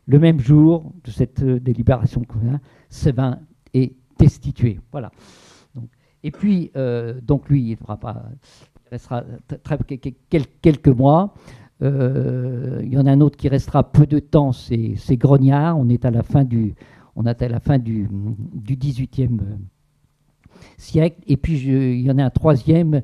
Le même jour de cette délibération, Sevin est destitué. Voilà. Et puis, donc lui, il ne restera quelques mois. Il y en a un autre qui restera peu de temps, c'est Grognard. On est à la fin du XVIIIe siècle. Et puis, il y en a un troisième,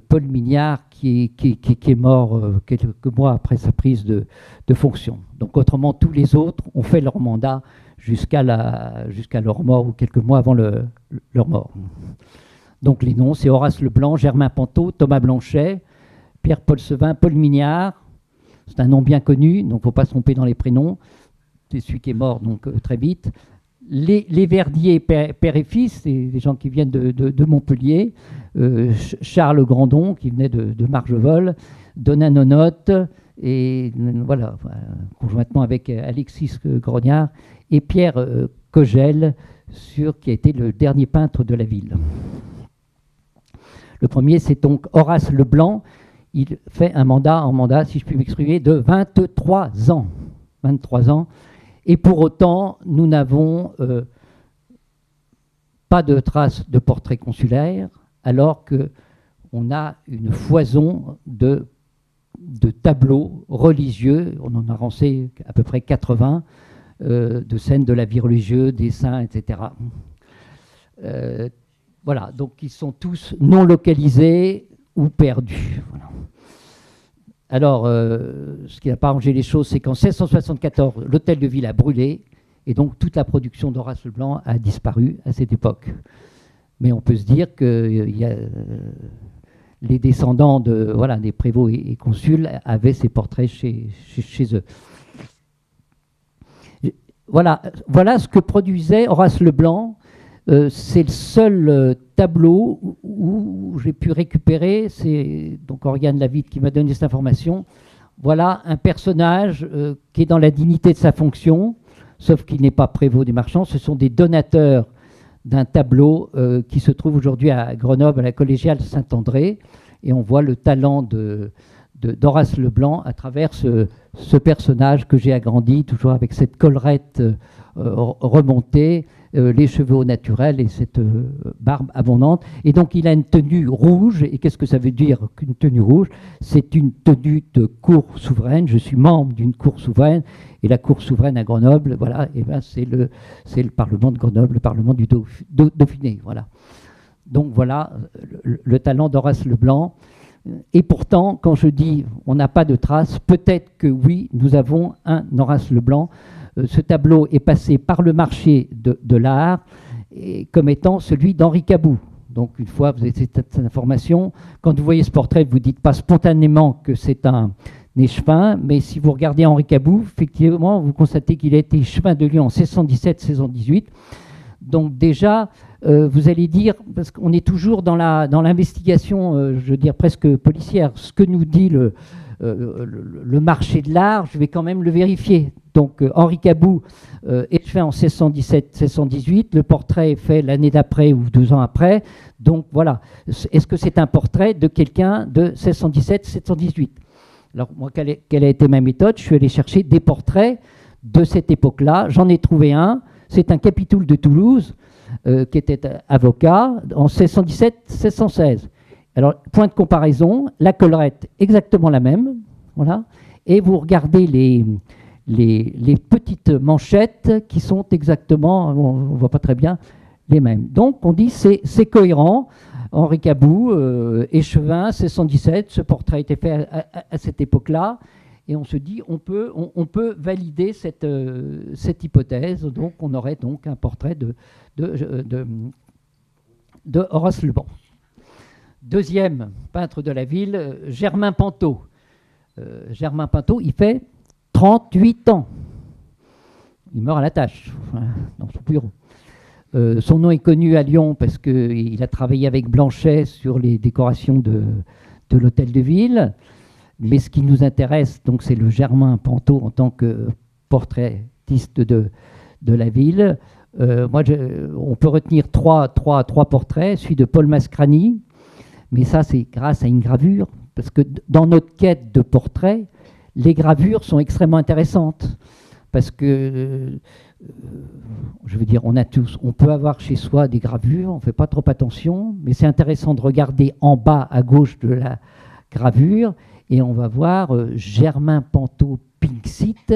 Paul Mignard, qui est mort quelques mois après sa prise de fonction. Donc, autrement, tous les autres ont fait leur mandat jusqu'à leur mort, ou quelques mois avant leur mort. Donc les noms, c'est Horace Leblanc, Germain Pantot, Thomas Blanchet, Pierre-Paul Sevin, Paul Mignard. C'est un nom bien connu, donc il ne faut pas se tromper dans les prénoms. C'est celui qui est mort donc très vite. Les Verdier, père et fils, c'est des gens qui viennent de Montpellier. Charles Grandon, qui venait de Margevol. Donat Nonotte, et voilà, conjointement avec Alexis Grognard. Et Pierre Cogel, qui a été le dernier peintre de la ville. Le premier, c'est donc Horace Leblanc. Il fait un mandat, si je puis m'exprimer, de 23 ans. 23 ans. Et pour autant, nous n'avons pas de traces de portraits consulaires, alors qu'on a une foison de tableaux religieux. On en a rancé à peu près 80, de scènes de la vie religieuse, des saints, etc. Voilà, donc ils sont tous non localisés ou perdus. Voilà. Alors, ce qui n'a pas arrangé les choses, c'est qu'en 1674, l'hôtel de ville a brûlé, et donc toute la production d'Horace Leblanc a disparu à cette époque. Mais on peut se dire que les descendants des prévôts et consuls avaient ces portraits chez eux. Voilà ce que produisait Horace Leblanc. C'est le seul tableau où j'ai pu récupérer, c'est donc Oriane Lavitte qui m'a donné cette information. Voilà un personnage qui est dans la dignité de sa fonction, sauf qu'il n'est pas prévôt des marchands. Ce sont des donateurs d'un tableau qui se trouve aujourd'hui à Grenoble, à la collégiale Saint-André, et on voit le talent d'Horace Leblanc à travers ce personnage que j'ai agrandi, toujours avec cette collerette remontée, les cheveux au naturel et cette barbe abondante. Et donc il a une tenue rouge. Et qu'est-ce que ça veut dire qu'une tenue rouge? C'est une tenue de cour souveraine. Je suis membre d'une cour souveraine. Et la cour souveraine à Grenoble, voilà, et ben c'est le Parlement de Grenoble, le Parlement du Dauphiné. Voilà. Donc voilà le talent d'Horace Leblanc. Et pourtant, quand je dis on n'a pas de traces, peut-être que oui, nous avons un Horace Leblanc. Ce tableau est passé par le marché de l'art comme étant celui d'Henri Cabou. Donc une fois vous avez cette information, quand vous voyez ce portrait, vous ne dites pas spontanément que c'est un né Chevin, mais si vous regardez Henri Cabou, effectivement, vous constatez qu'il a été Chevin de Lyon en 1617-1618. Donc déjà, vous allez dire, parce qu'on est toujours dans l'investigation, je veux dire presque policière, ce que nous dit le marché de l'art, je vais quand même le vérifier. Donc Henri Cabou est fait en 1617-1618, le portrait est fait l'année d'après ou 2 ans après. Donc voilà, est-ce que c'est un portrait de quelqu'un de 1617-1618? Alors moi, quelle a été ma méthode? Je suis allé chercher des portraits de cette époque-là. J'en ai trouvé un, c'est un capitoul de Toulouse qui était avocat en 1617-1616. Alors, point de comparaison, la collerette exactement la même, voilà, et vous regardez les petites manchettes qui sont exactement, on ne voit pas très bien, les mêmes. Donc, on dit c'est cohérent. Henri Cabou, échevin, 1617, ce portrait a été fait à cette époque-là, et on se dit on peut valider cette hypothèse. Donc, on aurait donc un portrait de Horace Lebon. Deuxième peintre de la ville, Germain Pantot. Germain Pantot, il fait 38 ans. Il meurt à la tâche, dans son bureau. Son nom est connu à Lyon parce qu'il a travaillé avec Blanchet sur les décorations de l'hôtel de ville. Mais ce qui nous intéresse, donc, c'est le Germain Pantot en tant que portraitiste de la ville. On peut retenir trois portraits, celui de Paul Mascrani. Mais ça, c'est grâce à une gravure, parce que dans notre quête de portraits, les gravures sont extrêmement intéressantes. Parce que, je veux dire, on peut avoir chez soi des gravures, on ne fait pas trop attention, mais c'est intéressant de regarder en bas à gauche de la gravure, et on va voir Germain Pantot Pinxit,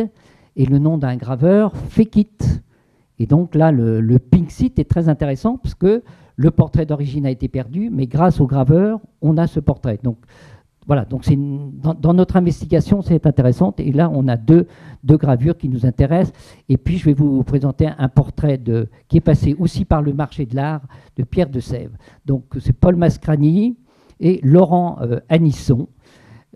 et le nom d'un graveur, Fékit. Et donc là, le Pinxit est très intéressant, parce que le portrait d'origine a été perdu, mais grâce au graveur, on a ce portrait. Donc voilà, donc dans notre investigation, c'est intéressant. Et là, on a deux gravures qui nous intéressent. Et puis, je vais vous présenter un portrait qui est passé aussi par le marché de l'art de Pierre de Sèvres. Donc, c'est Paul Mascrani et Laurent Anisson,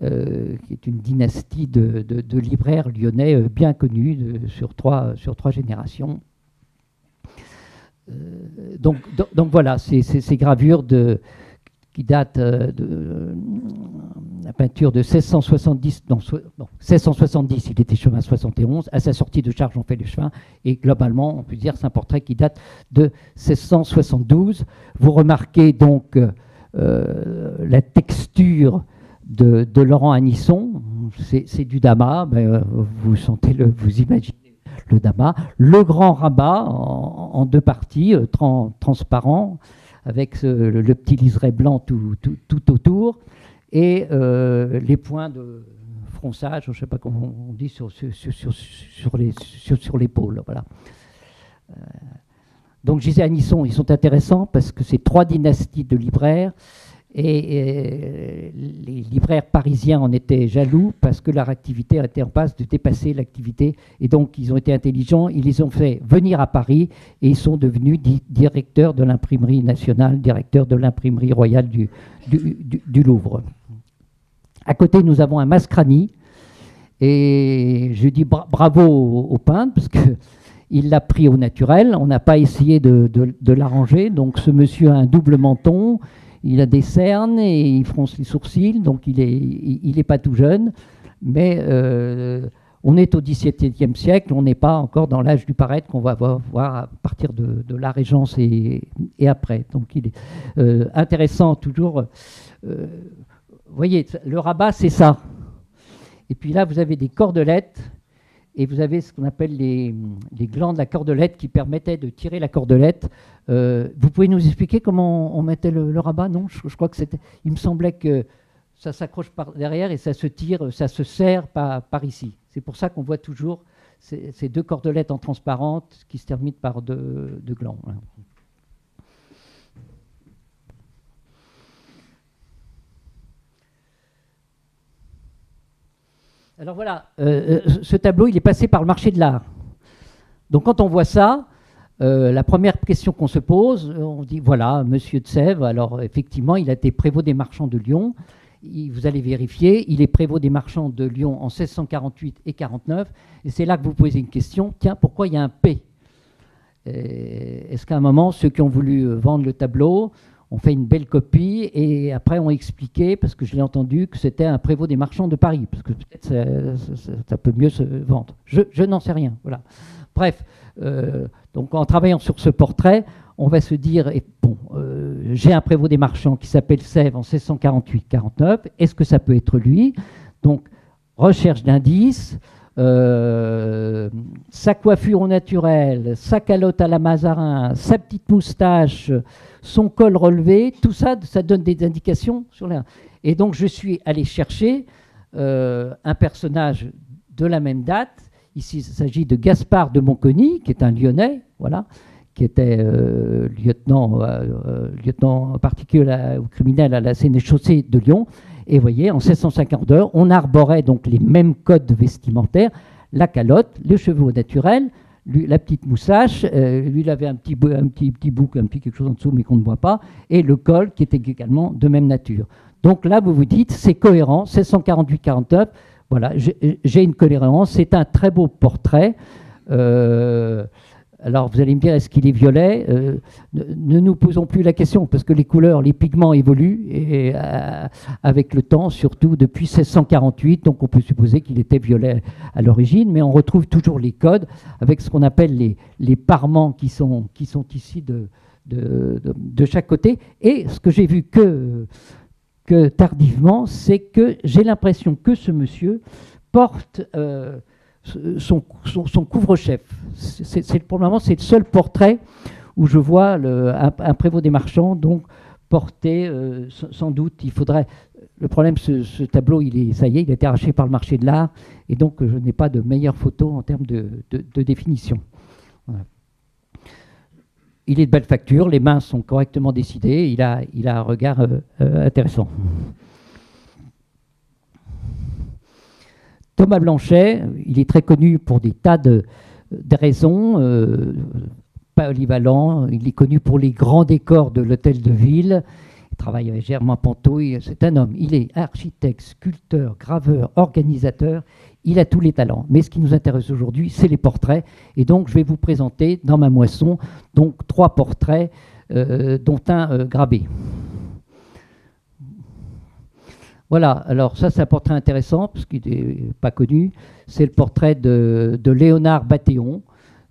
qui est une dynastie de libraires lyonnais bien connus sur trois générations. Donc voilà, ces gravures qui datent de la peinture de 1670, 1670, il était Chevin 71, à sa sortie de charge on fait le Chevin, et globalement on peut dire c'est un portrait qui date de 1672. Vous remarquez donc la texture de Laurent Anisson, c'est du damas, vous imaginez le damas, le grand rabat en 2 parties, transparent, avec le petit liseré blanc tout autour, et les points de fronçage, je ne sais pas comment on dit, sur l'épaule. Voilà. Donc je disais Anisson, ils sont intéressants parce que c'est 3 dynasties de libraires, et les libraires parisiens en étaient jaloux parce que leur activité était en passe de dépasser l'activité, et donc ils ont été intelligents, ils les ont fait venir à Paris et ils sont devenus directeurs de l'imprimerie nationale, directeurs de l'imprimerie royale du Louvre. À côté, nous avons un Mascrani, et je dis bravo au peintre parce qu'il l'a pris au naturel, on n'a pas essayé de l'arranger. Donc ce monsieur a un double menton, il a des cernes et il fronce les sourcils, donc il est pas tout jeune, mais on est au XVIIe siècle, on n'est pas encore dans l'âge du paraître qu'on va voir à partir de la Régence et après. Donc il est intéressant toujours. Vous voyez, le rabat, c'est ça. Et puis là, vous avez des cordelettes, et vous avez ce qu'on appelle les glands de la cordelette qui permettaient de tirer la cordelette. Vous pouvez nous expliquer comment on mettait le rabat? Non, je crois que c'était. Il me semblait que ça s'accroche par derrière et ça se tire, ça se serre par ici. C'est pour ça qu'on voit toujours ces 2 cordelettes en transparente qui se terminent par deux glands. Alors voilà, ce tableau, il est passé par le marché de l'art. Donc quand on voit ça, la première question qu'on se pose, on dit, voilà, monsieur de Sèvres, alors effectivement, il a été prévôt des marchands de Lyon, vous allez vérifier, il est prévôt des marchands de Lyon en 1648 et 49, et c'est là que vous posez une question, tiens, pourquoi il y a un P? Est-ce qu'à un moment, ceux qui ont voulu vendre le tableau ont fait une belle copie et après ont expliqué, parce que je l'ai entendu, que c'était un prévôt des marchands de Paris, parce que peut-être ça peut mieux se vendre. Je n'en sais rien, voilà. Bref, donc en travaillant sur ce portrait, on va se dire, j'ai un prévôt des marchands qui s'appelle Sèvres en 1648-49, est-ce que ça peut être lui? Donc, recherche d'indices, sa coiffure au naturel, sa calotte à la Mazarin, sa petite moustache, son col relevé, tout ça, ça donne des indications sur les... Et donc, je suis allé chercher un personnage de la même date. Ici, il s'agit de Gaspard de Monconi, qui est un Lyonnais, voilà, qui était lieutenant particulier au criminel à la sénéchaussée de Lyon. Et vous voyez, en 1652, on arborait donc les mêmes codes vestimentaires, la calotte, les cheveux naturels, lui, la petite moustache, lui il avait un petit bouc, quelque chose en dessous mais qu'on ne voit pas, et le col qui était également de même nature. Donc là, vous vous dites, c'est cohérent, 1648-49, voilà, j'ai une cohérence, c'est un très beau portrait. Alors vous allez me dire, est-ce qu'il est violet? Ne nous posons plus la question, parce que les couleurs, les pigments évoluent et, avec le temps, surtout depuis 1648, donc on peut supposer qu'il était violet à l'origine, mais on retrouve toujours les codes avec ce qu'on appelle les parements qui sont ici de chaque côté. Et ce que j'ai vu que tardivement, c'est que j'ai l'impression que ce monsieur porte... son couvre-chef. Pour le moment, c'est le seul portrait où je vois un prévôt des marchands, donc porté, sans doute, il faudrait... Le problème, ce tableau, ça y est, il a été arraché par le marché de l'art, et donc je n'ai pas de meilleure photo en termes de définition. Voilà. Il est de belle facture, les mains sont correctement décidées, il a un regard intéressant. Thomas Blanchet, il est très connu pour des tas de raisons, polyvalent, il est connu pour les grands décors de l'hôtel de ville, il travaille avec Germain Pantot, c'est un homme, il est architecte, sculpteur, graveur, organisateur, il a tous les talents. Mais ce qui nous intéresse aujourd'hui, c'est les portraits, et donc je vais vous présenter dans ma moisson donc 3 portraits, dont un grabé. Voilà, alors ça c'est un portrait intéressant, parce qu'il n'est pas connu. C'est le portrait de Léonard Bathéon,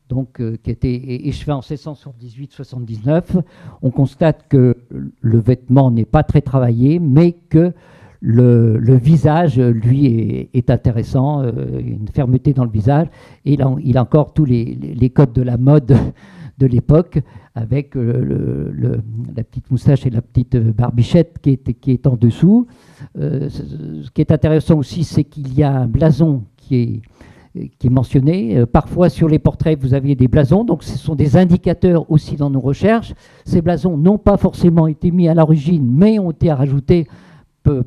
donc, qui a été échevé en 1678-79. On constate que le vêtement n'est pas très travaillé, mais que le visage, lui, est intéressant, une fermeté dans le visage. Et il a encore tous les codes de la mode de l'époque, avec la petite moustache et la petite barbichette qui est en dessous. Ce qui est intéressant aussi, c'est qu'il y a un blason qui est mentionné. Parfois, sur les portraits, vous aviez des blasons, donc ce sont des indicateurs aussi dans nos recherches. Ces blasons n'ont pas forcément été mis à l'origine, mais ont été rajoutés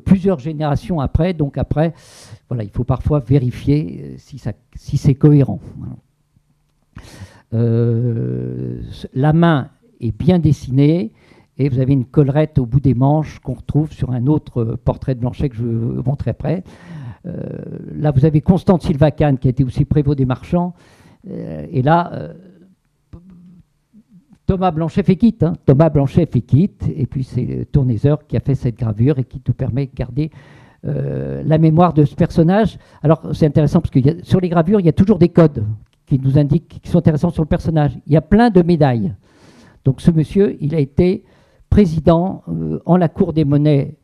plusieurs générations après. Donc après, voilà, il faut parfois vérifier si c'est cohérent. La main est bien dessinée et vous avez une collerette au bout des manches qu'on retrouve sur un autre portrait de Blanchet que je vous montrerai après. Là, vous avez Constant Sylvacane qui a été aussi prévôt des marchands. Et là, Thomas Blanchet fait quitte. Hein. Thomas Blanchet fait quitte. Et puis, c'est Tourneseur qui a fait cette gravure et qui nous permet de garder la mémoire de ce personnage. Alors, c'est intéressant parce que sur les gravures, il y a toujours des codes qui nous indiquent, qui sont intéressants sur le personnage. Il y a plein de médailles. Donc, ce monsieur, il a été président en la Cour des monnaies,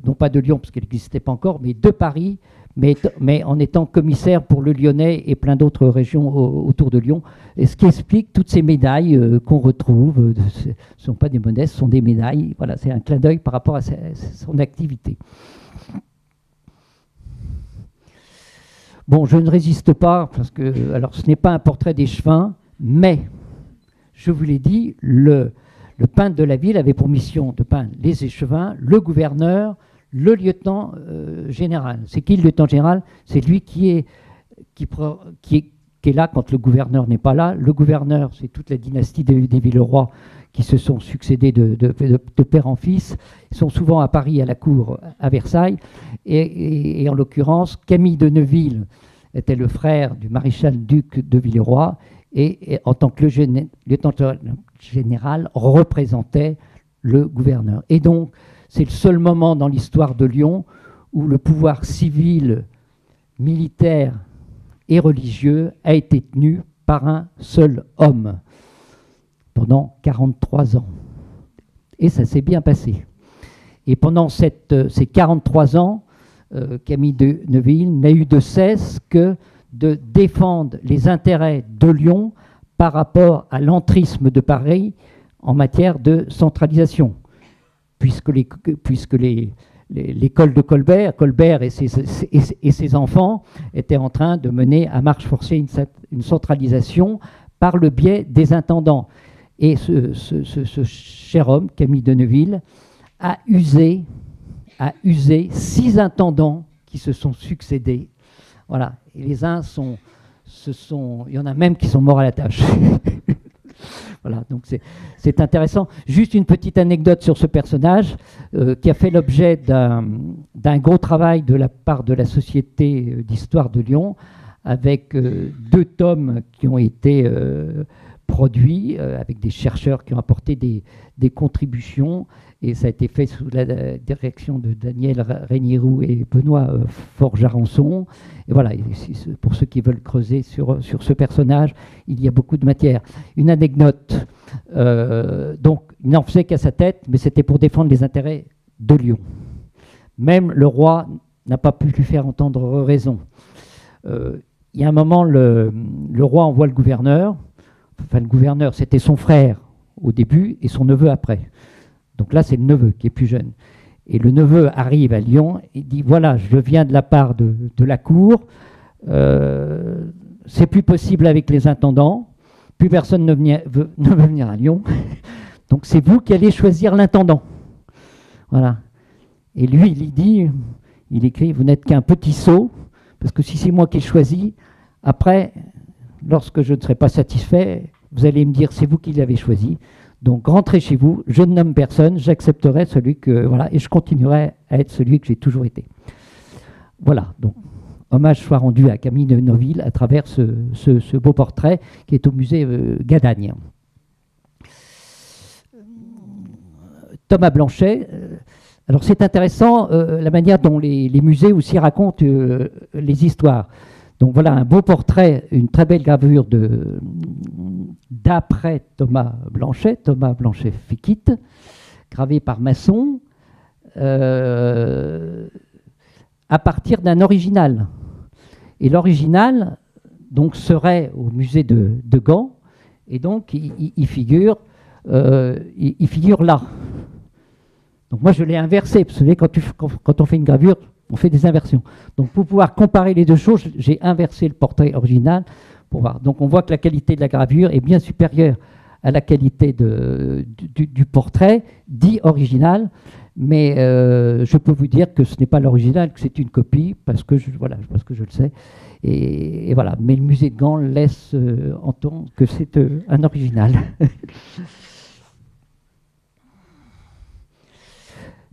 non pas de Lyon, parce qu'elle n'existait pas encore, mais de Paris, mais en étant commissaire pour le Lyonnais et plein d'autres régions autour de Lyon. Et ce qui explique toutes ces médailles qu'on retrouve, ce ne sont pas des monnaies, ce sont des médailles. Voilà, c'est un clin d'œil par rapport à son activité. Bon, je ne résiste pas, parce que, alors ce n'est pas un portrait d'échevin, mais, je vous l'ai dit, le peintre de la ville avait pour mission de peindre les échevins, le gouverneur, le lieutenant général. C'est qui le lieutenant général? C'est lui qui qui est là quand le gouverneur n'est pas là. Le gouverneur, c'est toute la dynastie des Villeroy qui se sont succédés de père en fils. Ils sont souvent à Paris, à la cour, à Versailles. Et en l'occurrence, Camille de Neuville était le frère du maréchal-duc de Villeroy et en tant que lieutenant général, représentait le gouverneur. Et donc, c'est le seul moment dans l'histoire de Lyon où le pouvoir civil, militaire et religieux a été tenu par un seul homme pendant 43 ans. Et ça s'est bien passé. Et pendant ces 43 ans, Camille de Neuville n'a eu de cesse que de défendre les intérêts de Lyon par rapport à l'entrisme de Paris en matière de centralisation, puisque l'école de Colbert et ses enfants étaient en train de mener à marche forcée une centralisation par le biais des intendants. Et ce cher homme, Camille de Neuville, a usé 6 intendants qui se sont succédés. Voilà. Et les uns il y en a même qui sont morts à la tâche. Voilà, donc c'est intéressant. Juste une petite anecdote sur ce personnage qui a fait l'objet d'un gros travail de la part de la Société d'histoire de Lyon, avec 2 tomes qui ont été produits, avec des chercheurs qui ont apporté des contributions, et ça a été fait sous la direction de Daniel Régnirou et Benoît Forgerançon. Et voilà, pour ceux qui veulent creuser sur ce personnage, il y a beaucoup de matière. Une anecdote, donc il n'en faisait qu'à sa tête, mais c'était pour défendre les intérêts de Lyon. Même le roi n'a pas pu lui faire entendre raison. Il y a un moment, le roi envoie le gouverneur. Enfin, le gouverneur, c'était son frère au début et son neveu après. Donc là, c'est le neveu qui est plus jeune. Et le neveu arrive à Lyon et dit, voilà, je viens de la part de la cour, c'est plus possible avec les intendants, plus personne ne veut venir à Lyon, donc c'est vous qui allez choisir l'intendant. Voilà. Et lui, il écrit, vous n'êtes qu'un petit sot, parce que si c'est moi qui ai choisi, après, lorsque je ne serai pas satisfait, vous allez me dire, c'est vous qui l'avez choisi. Donc rentrez chez vous, je ne nomme personne, j'accepterai celui que... Voilà, et je continuerai à être celui que j'ai toujours été. Voilà, donc hommage soit rendu à Camille de Neuville à travers ce beau portrait qui est au musée Gadagne. Thomas Blanchet, alors c'est intéressant la manière dont les musées aussi racontent les histoires. Donc voilà un beau portrait, une très belle gravure d'après Thomas Blanchet Féquite, gravé par Masson, à partir d'un original. Et l'original donc serait au musée de Gand, et donc il figure là. Donc moi je l'ai inversé, vous savez quand on fait une gravure, on fait des inversions. Donc pour pouvoir comparer les deux choses, j'ai inversé le portrait original pour voir. Donc on voit que la qualité de la gravure est bien supérieure à la qualité du portrait dit original, mais je peux vous dire que ce n'est pas l'original, que c'est une copie, parce que je le sais. Et voilà. Mais le musée de Gand laisse entendre que c'est un original.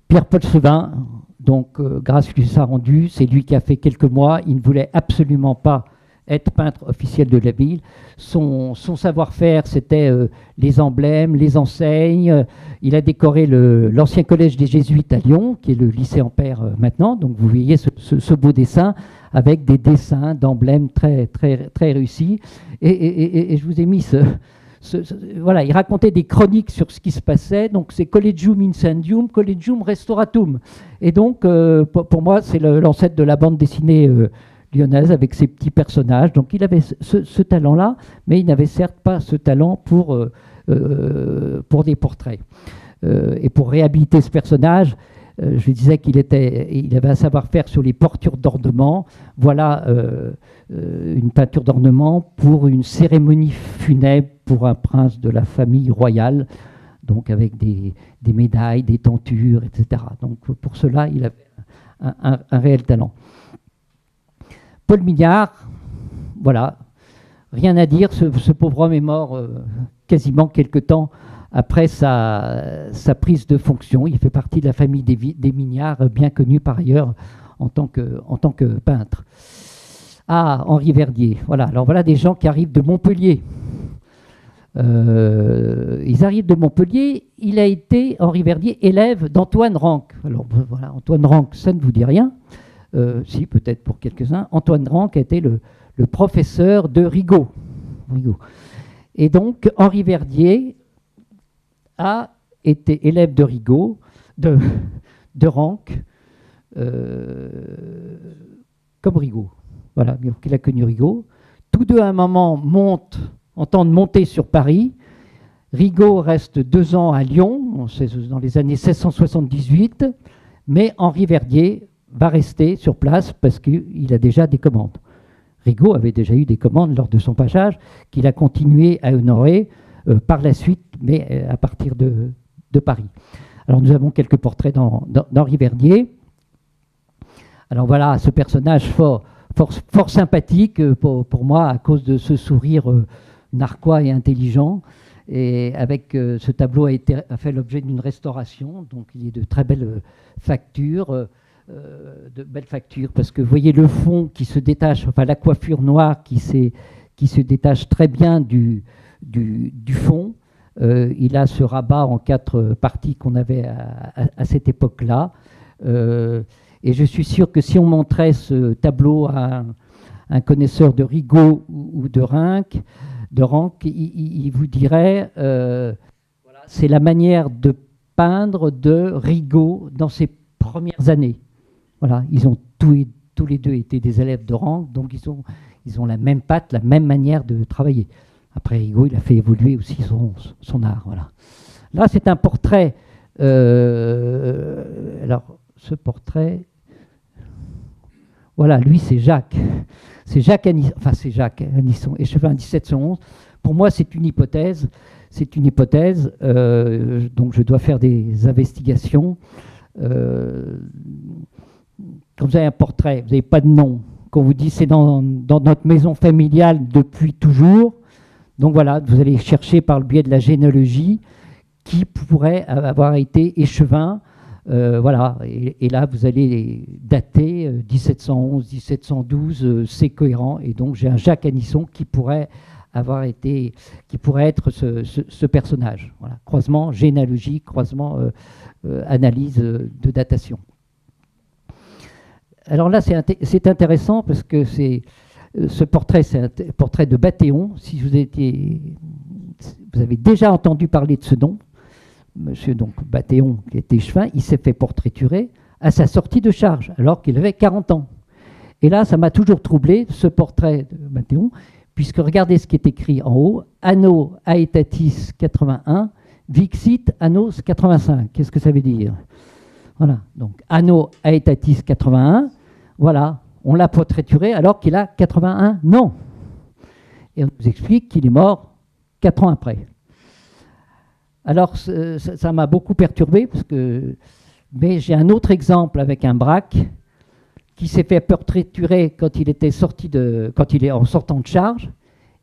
Pierre-Paul Sevin, donc grâce lui ça rendu, c'est lui qui a fait quelques mois. Il ne voulait absolument pas être peintre officiel de la ville. Son savoir-faire, c'était les emblèmes, les enseignes. Il a décoré l'ancien collège des Jésuites à Lyon, qui est le lycée Ampère maintenant. Donc vous voyez ce beau dessin avec des dessins d'emblèmes très, très, très réussis. Et je vous ai mis voilà, il racontait des chroniques sur ce qui se passait. Donc c'est Collegium Incendium, Collegium Restauratum. Et donc pour moi, c'est l'ancêtre de la bande dessinée lyonnaise avec ses petits personnages. Donc il avait ce talent-là, mais il n'avait certes pas ce talent pour des portraits. Et pour réhabiliter ce personnage, je disais qu'il avait un savoir-faire sur les portures d'ornement. Voilà une peinture d'ornement pour une cérémonie funèbre pour un prince de la famille royale, donc avec des médailles, des tentures, etc. Donc pour cela, il avait un réel talent. Paul Mignard, voilà, rien à dire, ce pauvre homme est mort quasiment quelque temps après sa prise de fonction. Il fait partie de la famille des Mignard, bien connu par ailleurs en tant que peintre. Ah, Henri Verdier. Voilà. Alors voilà des gens qui arrivent de Montpellier. Ils arrivent de Montpellier. Il a été, Henri Verdier, élève d'Antoine Ranc. Alors voilà, Antoine Ranc, ça ne vous dit rien. Si, peut-être pour quelques-uns. Antoine Ranc a été le professeur de Rigaud. Et donc, Henri Verdier a été élève de Rigaud, de Ranc, comme Rigaud. Voilà, donc il a connu Rigaud. Tous deux, à un moment, entendent monter sur Paris. Rigaud reste 2 ans à Lyon, dans les années 1678, mais Henri Verdier va rester sur place parce qu'il a déjà des commandes. Rigaud avait déjà eu des commandes lors de son passage, qu'il a continué à honorer par la suite, mais à partir de Paris. Alors nous avons quelques portraits d'Henri Verdier. Alors voilà, ce personnage fort sympathique pour moi à cause de ce sourire narquois et intelligent. Et avec ce tableau a fait l'objet d'une restauration, donc il est de très belles factures. Parce que vous voyez le fond qui se détache, enfin la coiffure noire qui se détache très bien du fond. Il a ce rabat en 4 parties qu'on avait à cette époque-là. Et je suis sûr que si on montrait ce tableau à un connaisseur de Rigaud ou de Ranc, il vous dirait voilà, c'est la manière de peindre de Rigaud dans ses premières années. Voilà, ils ont tous les deux été des élèves de Ranc, donc ils ont la même patte, la même manière de travailler. Après, Rigaud, il a fait évoluer aussi son art. Voilà. Là, c'est un portrait. Alors, ce portrait, voilà, lui, c'est Jacques. C'est Jacques Anisson, échevin 1711. Pour moi, c'est une hypothèse. Donc je dois faire des investigations. Quand vous avez un portrait, vous n'avez pas de nom. Quand vous dit c'est dans notre maison familiale depuis toujours. Donc voilà, vous allez chercher par le biais de la généalogie qui pourrait avoir été échevin. Voilà, et là vous allez dater 1711, 1712, c'est cohérent. Et donc j'ai un Jacques Anisson qui pourrait être ce personnage. Voilà. Croisement généalogique, croisement analyse de datation. Alors là, c'est intéressant parce que ce portrait, c'est un portrait de Bathéon. Si vous avez déjà entendu parler de ce nom, monsieur donc Bathéon, qui était échevin, il s'est fait portraiturer à sa sortie de charge, alors qu'il avait 40 ans. Et là, ça m'a toujours troublé, ce portrait de Bathéon, puisque regardez ce qui est écrit en haut, Anno Aetatis 81, Vixit Annos 85. Qu'est-ce que ça veut dire? Voilà, donc Anno Aetatis 81, voilà, on l'a portraituré alors qu'il a 81 ans. Et on nous explique qu'il est mort 4 ans après. Alors ça m'a beaucoup perturbé, mais j'ai un autre exemple avec un Braque qui s'est fait portraiturer quand il est en sortant de charge,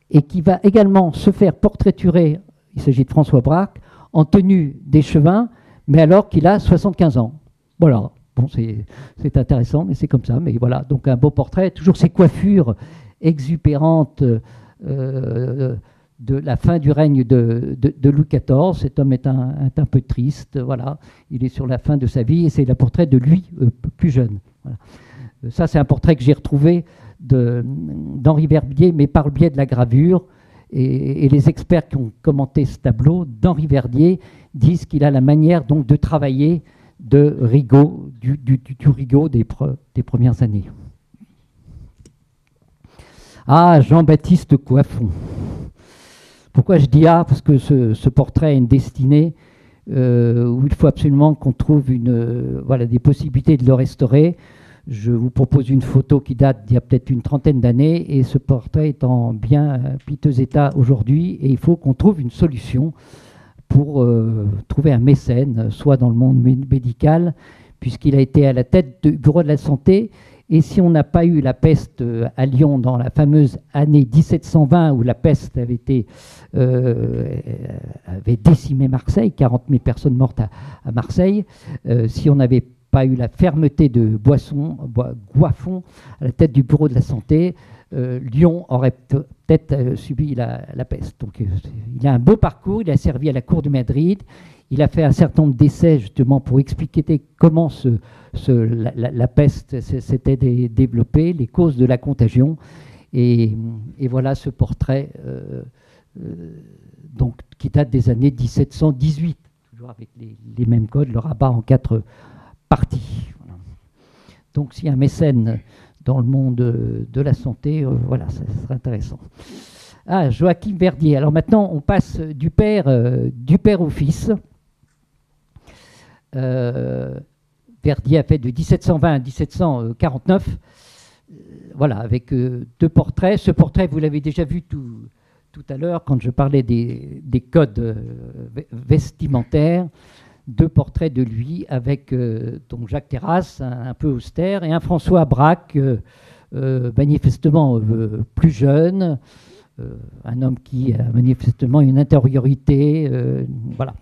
et qui va également se faire portraiturer, il s'agit de François Braque, en tenue d'échevin, mais alors qu'il a 75 ans. Voilà, bon, c'est intéressant, mais c'est comme ça. Mais voilà, donc un beau portrait, toujours ces coiffures exubérantes de la fin du règne de Louis XIV. Cet homme est un peu triste, voilà. Il est sur la fin de sa vie, et c'est le portrait de lui plus jeune. Voilà. Ça, c'est un portrait que j'ai retrouvé d'Henri Verdier, mais par le biais de la gravure. Et les experts qui ont commenté ce tableau d'Henri Verdier disent qu'il a la manière donc de travailler de Rigaud, du Rigaud des premières années. Ah, Jean-Baptiste Coiffon. Pourquoi je dis ah? Parce que ce portrait a une destinée où il faut absolument qu'on trouve des possibilités de le restaurer. Je vous propose une photo qui date d'il y a peut-être une trentaine d'années, et ce portrait est en bien piteux état aujourd'hui, et il faut qu'on trouve une solution pour trouver un mécène, soit dans le monde médical, puisqu'il a été à la tête du Bureau de la Santé, Et si on n'a pas eu la peste à Lyon dans la fameuse année 1720 où la peste avait décimé Marseille, 40 000 personnes mortes à Marseille, si on n'avait pas eu la fermeté de Goiffon à la tête du bureau de la santé, Lyon aurait peut-être subi la peste. Donc il a un beau parcours, il a servi à la cour de Madrid, il a fait un certain nombre d'essais justement pour expliquer comment la peste s'était développée, les causes de la contagion. Et voilà ce portrait donc, qui date des années 1718, toujours avec les mêmes codes, le rabat en 4 parties. Voilà. Donc s'il y a un mécène dans le monde de la santé, voilà, ça serait intéressant. Ah, Joachim Verdier. Alors maintenant, on passe du père au fils. Verdier a fait de 1720 à 1749, voilà, avec 2 portraits. Ce portrait, vous l'avez déjà vu tout à l'heure quand je parlais des codes vestimentaires. 2 portraits de lui avec donc Jacques Terrasse, un peu austère, et un François Braque, manifestement plus jeune, un homme qui a manifestement une intériorité. Voilà.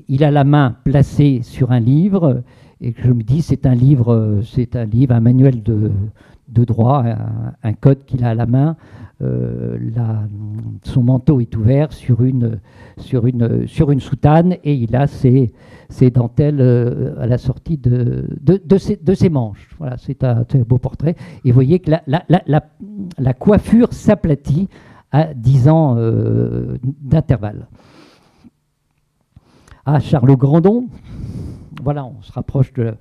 Il a la main placée sur un livre, et je me dis c'est un livre, un manuel de droit, un code qu'il a à la main. Son manteau est ouvert sur une soutane, et il a ses dentelles à la sortie de ses manches. Voilà, c'est un beau portrait. Et vous voyez que la coiffure s'aplatit à 10 ans d'intervalle. Ah, Charles Grandon, voilà, on se rapproche de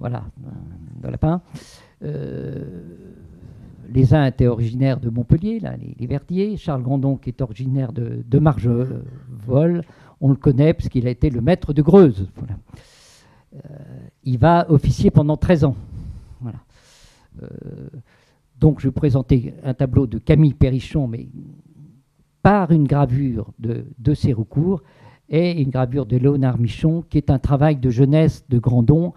Lapin. Les uns étaient originaires de Montpellier, là, les Verdier. Charles Grandon, qui est originaire de Marvejols, on le connaît parce qu'il a été le maître de Greuze. Voilà. Il va officier pendant 13 ans. Voilà. Donc je vais présenter un tableau de Camille Perrichon, mais par une gravure de Séroucourt, et une gravure de Léonard Michon, qui est un travail de jeunesse de Grandon,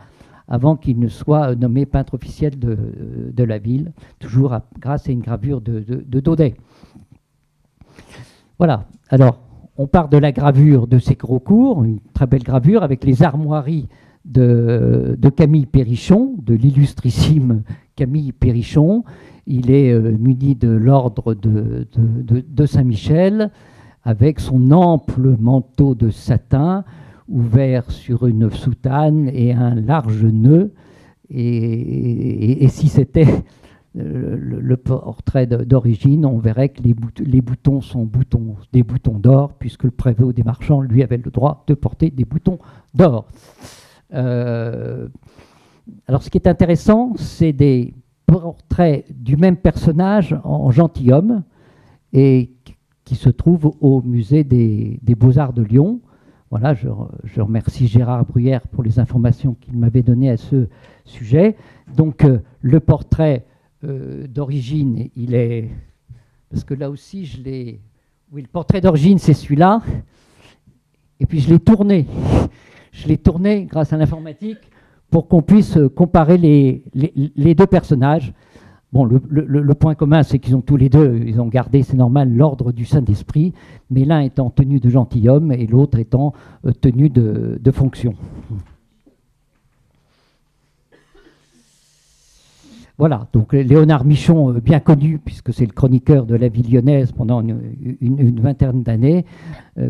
avant qu'il ne soit nommé peintre officiel de la ville, toujours grâce à une gravure de Daudet. Voilà, alors on part de la gravure de Séroucourt, une très belle gravure avec les armoiries de Camille Perrichon, de l'illustrissime Camille Perrichon. Il est muni de l'ordre de Saint-Michel, avec son ample manteau de satin ouvert sur une soutane et un large nœud. Et si c'était le portrait d'origine, on verrait que les boutons sont des boutons d'or, puisque le prévôt des marchands, lui, avait le droit de porter des boutons d'or. Alors ce qui est intéressant, c'est des portraits du même personnage en gentilhomme, et qui se trouve au musée des Beaux-Arts de Lyon. Voilà, je remercie Gérard Bruyère pour les informations qu'il m'avait données à ce sujet. Donc le portrait d'origine, il est... Parce que là aussi, oui, le portrait d'origine, c'est celui-là. Et puis je l'ai tourné. Je l'ai tourné grâce à l'informatique pour qu'on puisse comparer les 2 personnages. Bon, le point commun, c'est qu'ils ont tous les 2, ils ont gardé, c'est normal, l'ordre du Saint-Esprit, mais l'un étant tenu de gentilhomme et l'autre étant tenu de fonction. Voilà, donc Léonard Michon, bien connu, puisque c'est le chroniqueur de la vie lyonnaise pendant une vingtaine d'années.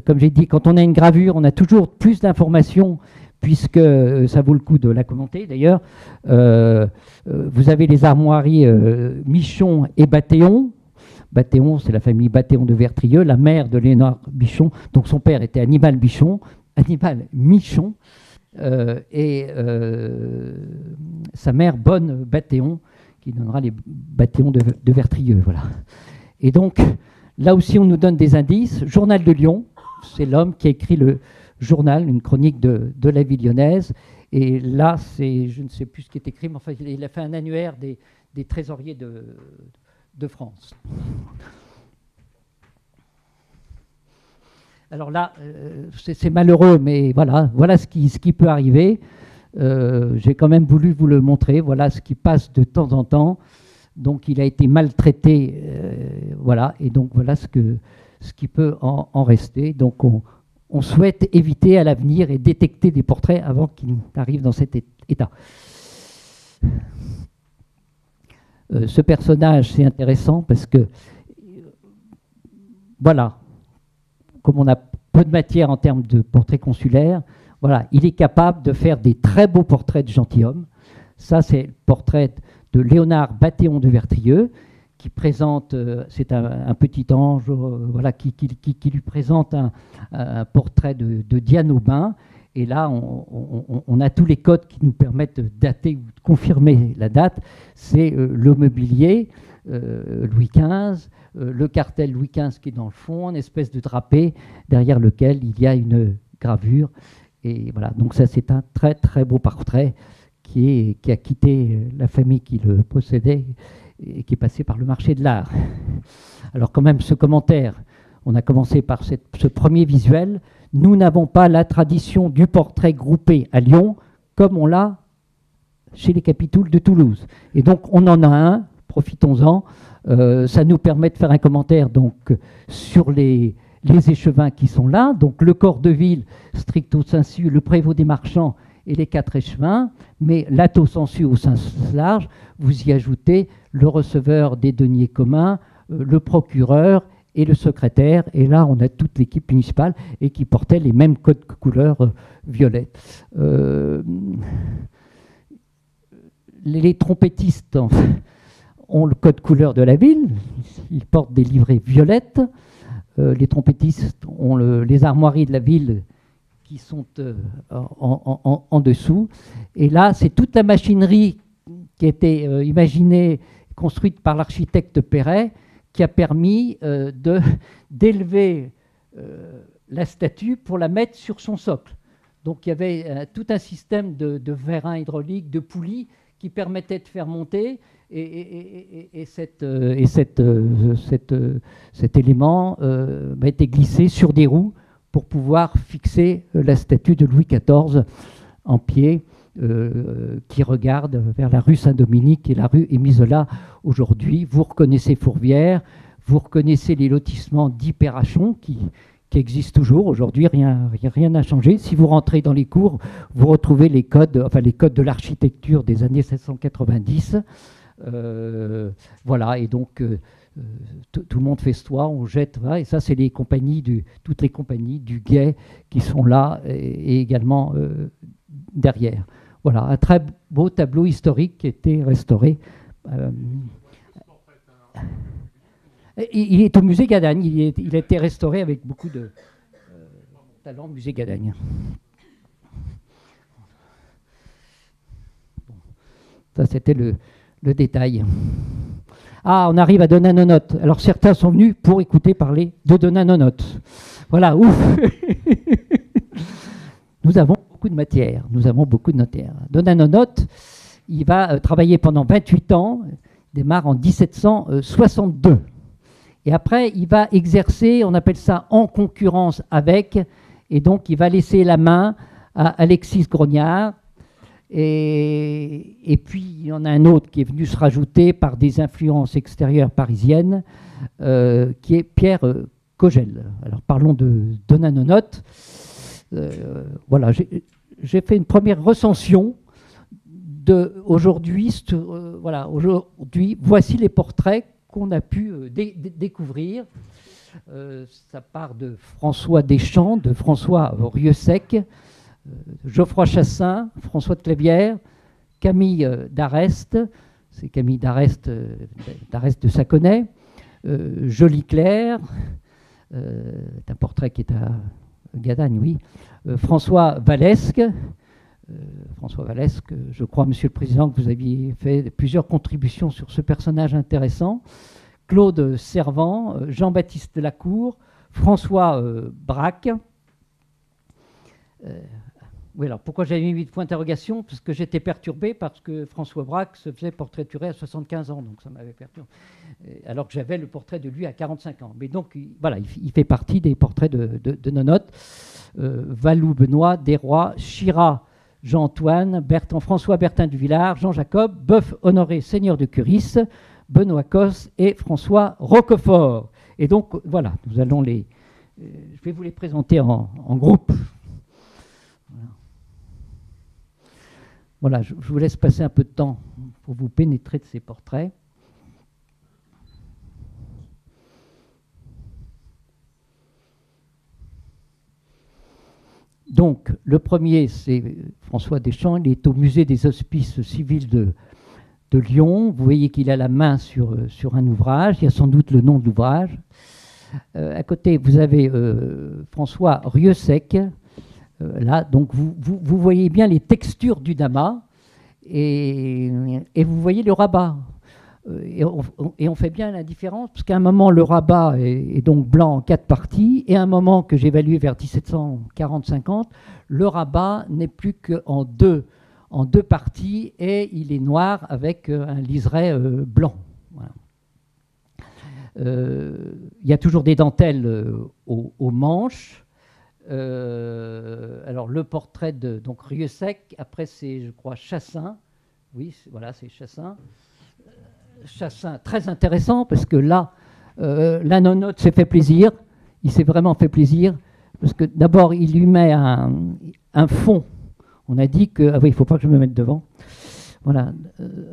Comme j'ai dit, quand on a une gravure, on a toujours plus d'informations, puisque ça vaut le coup de la commenter. D'ailleurs, vous avez les armoiries Michon et Bathéon. Bathéon, c'est la famille Bathéon de Vertrieux, la mère de Léonard Michon. Donc son père était Annibal Michon, et sa mère Bonne Bathéon, qui donnera les Bathéons de Vertrieux. Voilà. Et donc, là aussi, on nous donne des indices. Journal de Lyon, c'est l'homme qui a écrit le journal, une chronique de la vie lyonnaise. Et là, je ne sais plus ce qui est écrit, mais enfin, il a fait un annuaire des trésoriers de France. Alors là, c'est malheureux, mais voilà ce qui peut arriver. J'ai quand même voulu vous le montrer. Voilà ce qui passe de temps en temps. Donc il a été maltraité, voilà, et donc voilà ce qui peut en rester. Donc on souhaite éviter à l'avenir et détecter des portraits avant qu'ils n'arrivent dans cet état. Ce personnage, c'est intéressant parce que, voilà, comme on a peu de matière en termes de portrait consulaire, voilà, il est capable de faire des très beaux portraits de gentilshommes. Ça, c'est le portrait de Léonard Bathéon de Vertrieux, qui présente, c'est un petit ange, voilà, qui lui présente un portrait de Diane Aubin. Et là, on a tous les codes qui nous permettent de dater ou de confirmer la date. C'est le mobilier, Louis XV, le cartel Louis XV qui est dans le fond, une espèce de drapé derrière lequel il y a une gravure. Et voilà, donc ça, c'est un très très beau portrait qui a quitté la famille qui le possédait et qui est passé par le marché de l'art. Alors quand même, ce commentaire, on a commencé par ce premier visuel. Nous n'avons pas la tradition du portrait groupé à Lyon comme on l'a chez les Capitouls de Toulouse. Et donc on en a un, profitons-en. Ça nous permet de faire un commentaire donc, sur les échevins qui sont là. Donc le corps de ville, stricto sensu, le prévôt des marchands et les 4 échevins, mais lato sensu au sens large, vous y ajoutez le receveur des deniers communs, le procureur et le secrétaire. Et là, on a toute l'équipe municipale et qui portait les mêmes codes couleur violet. Les trompettistes ont le code couleur de la ville, ils portent des livrées violettes. Les trompettistes ont les armoiries de la ville qui sont en dessous. Et là, c'est toute la machinerie qui a été imaginée, construite par l'architecte Perret, qui a permis d'élever la statue pour la mettre sur son socle. Donc il y avait tout un système de vérins hydrauliques, de poulies qui permettait de faire monter et cet élément était glissé sur des roues pour pouvoir fixer la statue de Louis XIV en pied qui regarde vers la rue Saint-Dominique et la rue Émisola aujourd'hui. Vous reconnaissez Fourvière, vous reconnaissez les lotissements d'Hyperachon qui existent toujours aujourd'hui, rien n'a changé. Si vous rentrez dans les cours, vous retrouvez les codes de l'architecture des années 1790. Voilà, et donc tout le monde festoie, on jette, voilà, et ça c'est toutes les compagnies du Guet qui sont là et également derrière. Voilà, un très beau tableau historique qui a été restauré. Il est au musée Gadagne, il a été restauré avec beaucoup de talent, musée Gadagne. Bon. Ça c'était le détail. Ah, on arrive à Donnanonote. Alors certains sont venus pour écouter parler de Donnanonote. Voilà, ouf. Nous avons beaucoup de matière, Donnanonote, il va travailler pendant 28 ans, démarre en 1762. Et après, il va exercer, on appelle ça en concurrence avec, et donc il va laisser la main à Alexis Grognard. Et puis, il y en a un autre qui est venu se rajouter par des influences extérieures parisiennes, qui est Pierre Cogel. Alors, parlons de Donnanonote. Voilà, j'ai fait une première recension d'aujourd'hui. Voilà, aujourd'hui, voici les portraits qu'on a pu découvrir. Ça part de François Deschamps, de François Rieusec, Geoffroy Chassin, François de Clébière, Camille d'Areste, c'est Camille d'Areste de Saconnet, Joly Claire, c'est un portrait qui est à Gadagne, oui, François Valesque, je crois, Monsieur le Président, que vous aviez fait plusieurs contributions sur ce personnage intéressant, Claude Servant, Jean-Baptiste Lacour, François Braque. Oui, alors pourquoi j'avais mis de point d'interrogation? Parce que j'étais perturbé parce que François Braque se faisait portraiturer à 75 ans, donc ça m'avait perturbé. Alors que j'avais le portrait de lui à 45 ans. Mais donc, voilà, il fait partie des portraits de Nonote. Valou Benoît, Desrois, Chira Jean-Antoine, François Bertin du Villard, Jean-Jacob, Boeuf Honoré, seigneur de Curis, Benoît Cosse et François Roquefort. Et donc, voilà, nous allons je vais vous les présenter en groupe. Voilà, je vous laisse passer un peu de temps pour vous pénétrer de ces portraits. Donc, le premier, c'est François Deschamps. Il est au musée des Hospices civils de Lyon. Vous voyez qu'il a la main sur un ouvrage. Il y a sans doute le nom de l'ouvrage. À côté, vous avez François Rieusec. Là, donc, vous voyez bien les textures du damas et vous voyez le rabat. Et on fait bien la différence, parce qu'à un moment, le rabat est donc blanc en 4 parties, et à un moment que j'évalue vers 1740-50, le rabat n'est plus qu'en deux parties, et il est noir avec un liseré blanc. Voilà. Il y a toujours des dentelles aux manches. Alors le portrait de Rieusec, après c'est, je crois, Chassin. Oui, voilà, c'est Chassin. Chassin, très intéressant, parce que là, la nonote s'est fait plaisir. Il s'est vraiment fait plaisir, parce que d'abord, il lui met un fond. On a dit que... Ah oui, il ne faut pas que je me mette devant. Voilà.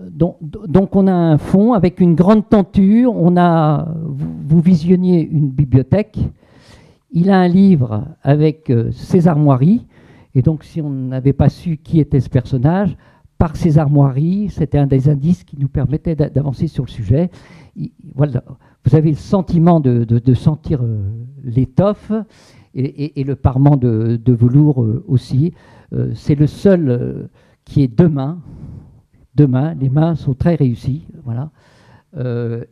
Donc on a un fond avec une grande tenture. Vous visionniez une bibliothèque. Il a un livre avec ses armoiries. Et donc, si on n'avait pas su qui était ce personnage, par ses armoiries, c'était un des indices qui nous permettait d'avancer sur le sujet. Voilà. Vous avez le sentiment de sentir l'étoffe et le parement de velours aussi. C'est le seul qui est deux mains. Les mains sont très réussies. Voilà.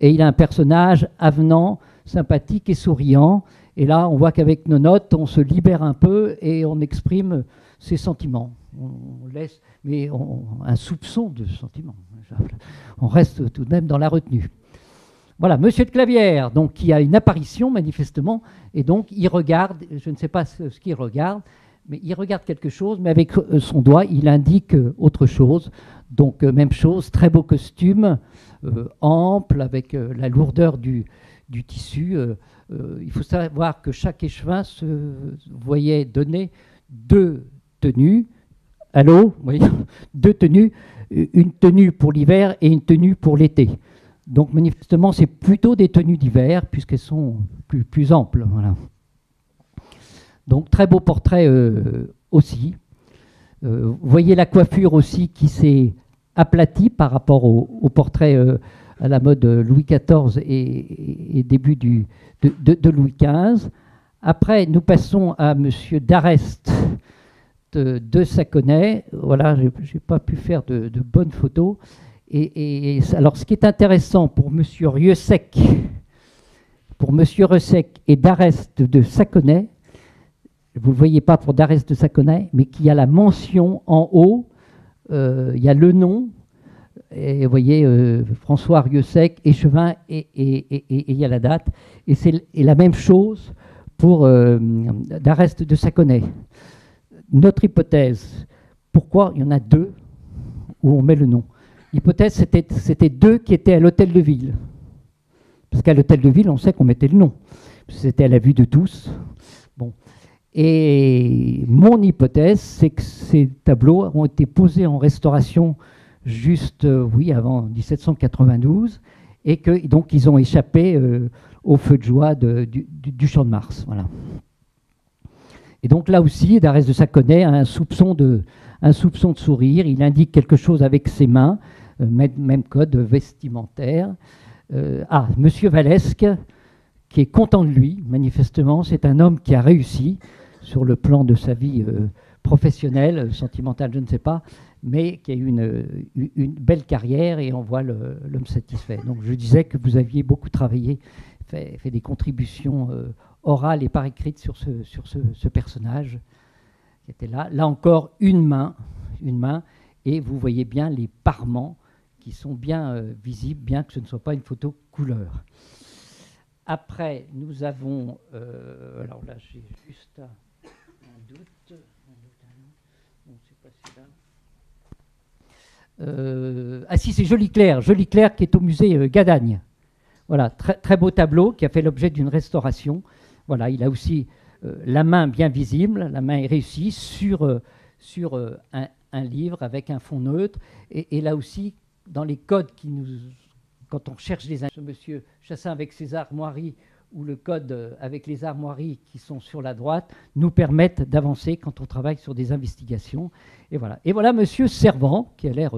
Et il a un personnage avenant, sympathique et souriant. Et là, on voit qu'avec nos notes, on se libère un peu et on exprime ses sentiments. On laisse, mais un soupçon de sentiment. On reste tout de même dans la retenue. Voilà, Monsieur de Clavière, donc, qui a une apparition manifestement, et donc il regarde, je ne sais pas ce qu'il regarde, mais il regarde quelque chose, mais avec son doigt, il indique autre chose. Donc, même chose, très beau costume, ample, avec la lourdeur du tissu. Il faut savoir que chaque échevin se voyait donner 2 tenues. Allô, oui, 2 tenues, une tenue pour l'hiver et une tenue pour l'été. Donc manifestement, c'est plutôt des tenues d'hiver, puisqu'elles sont plus amples. Voilà. Donc très beau portrait aussi. Vous voyez la coiffure aussi qui s'est aplatie par rapport au portrait à la mode Louis XIV et début de Louis XV. Après, nous passons à Monsieur d'Arrest de Saconnet. Voilà, je n'ai pas pu faire de bonnes photos. Et alors, ce qui est intéressant pour Monsieur Rieusec et d'Arrest de Saconnet, vous ne le voyez pas pour d'Arrest de Saconnet, mais qu'il y a la mention en haut, il y a le nom, et vous voyez François Rieusec, échevin, et il y a la date. Et c'est la même chose pour d'Arrest de Saconnet. Notre hypothèse, pourquoi il y en a 2 où on met le nom? L'hypothèse, c'était 2 qui étaient à l'hôtel de ville. Parce qu'à l'hôtel de ville, on sait qu'on mettait le nom. C'était à la vue de tous. Bon. Et mon hypothèse, c'est que ces tableaux ont été posés en restauration juste, avant 1792, et que donc ils ont échappé au feu de joie du Champ de Mars. Voilà. Et donc là aussi, d'Arrest de Saconnet a un soupçon de sourire. Il indique quelque chose avec ses mains, même code vestimentaire. Monsieur Valesque, qui est content de lui, manifestement, c'est un homme qui a réussi sur le plan de sa vie professionnelle, sentimentale, je ne sais pas, mais qui a eu une belle carrière, et on voit l'homme satisfait. Donc je disais que vous aviez beaucoup travaillé, fait des contributions orales et par écrites sur ce personnage qui était là. Là encore, une main, et vous voyez bien les parements qui sont bien visibles, bien que ce ne soit pas une photo couleur. Après, nous avons... alors là, j'ai juste un doute. Non, c'est Ah si, c'est Joli Clair qui est au musée Gadagne. Voilà, très, très beau tableau qui a fait l'objet d'une restauration. Voilà, il a aussi la main bien visible, la main est réussie sur un livre avec un fond neutre. Et là aussi, dans les codes quand on cherche ce monsieur Chassin avec ses armoiries ou le code avec les armoiries qui sont sur la droite nous permettent d'avancer quand on travaille sur des investigations. Et voilà monsieur Servant qui a l'air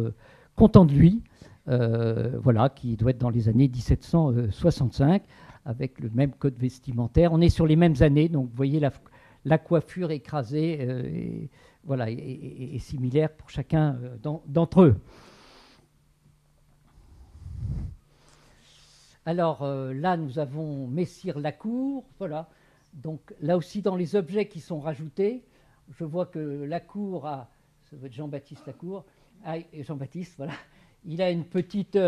content de lui, voilà, qui doit être dans les années 1765 avec le même code vestimentaire. On est sur les mêmes années, donc vous voyez la coiffure écrasée est similaire pour chacun d'entre eux. Alors là, nous avons Messire Lacour, voilà. Donc là aussi, dans les objets qui sont rajoutés, je vois que Lacour a, ça doit être Jean-Baptiste Lacour, Jean-Baptiste, voilà, il a une petite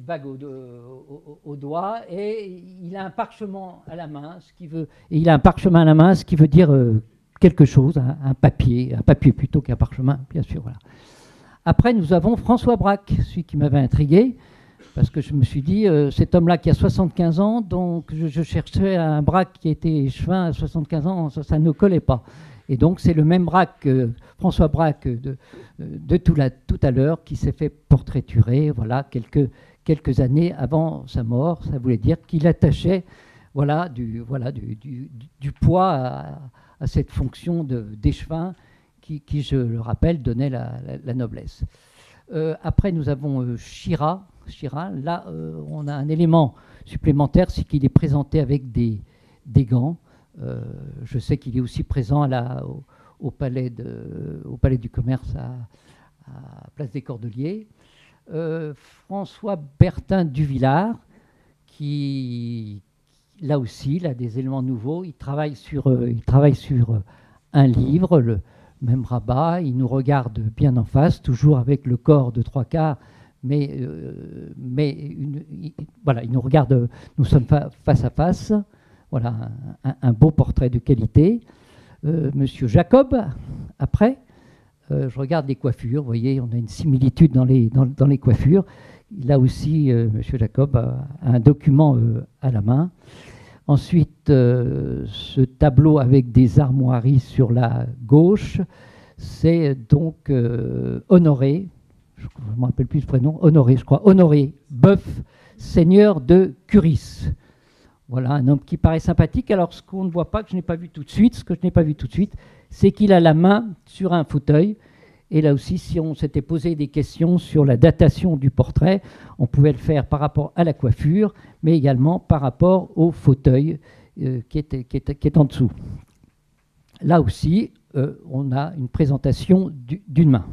bague au doigt et il a un parchemin à la main, ce qui veut dire quelque chose, un papier plutôt qu'un parchemin, bien sûr, voilà. Après, nous avons François Braque, celui qui m'avait intrigué. Parce que je me suis dit, cet homme-là qui a 75 ans, donc je cherchais un Braque qui était échevin à 75 ans, ça ne collait pas. Et donc c'est le même Braque, François Braque de tout à l'heure, qui s'est fait portraiturer, voilà, quelques années avant sa mort. Ça voulait dire qu'il attachait du poids à cette fonction d'échevin qui, je le rappelle, donnait la noblesse. Après, nous avons Chirat. Là, on a un élément supplémentaire, c'est qu'il est présenté avec des gants. Je sais qu'il est aussi présent au palais du commerce à Place des Cordeliers. François Bertin Duvillard, qui, là aussi, il a des éléments nouveaux. Il travaille sur un livre, le même rabat. Il nous regarde bien en face, toujours avec le corps de 3/4. Mais il nous regarde, nous sommes face à face. Voilà, un beau portrait de qualité. Monsieur Jacob, après, je regarde les coiffures. Vous voyez, on a une similitude dans les coiffures. Là aussi, Monsieur Jacob a un document à la main. Ensuite, ce tableau avec des armoiries sur la gauche, c'est donc Honoré. Je ne me rappelle plus le prénom, Honoré Boeuf, seigneur de Curis. Voilà, un homme qui paraît sympathique. Alors, ce qu'on ne voit pas, que je n'ai pas vu tout de suite, c'est qu'il a la main sur un fauteuil. Et là aussi, si on s'était posé des questions sur la datation du portrait, on pouvait le faire par rapport à la coiffure, mais également par rapport au fauteuil qui est en dessous. Là aussi, on a une présentation d'une main.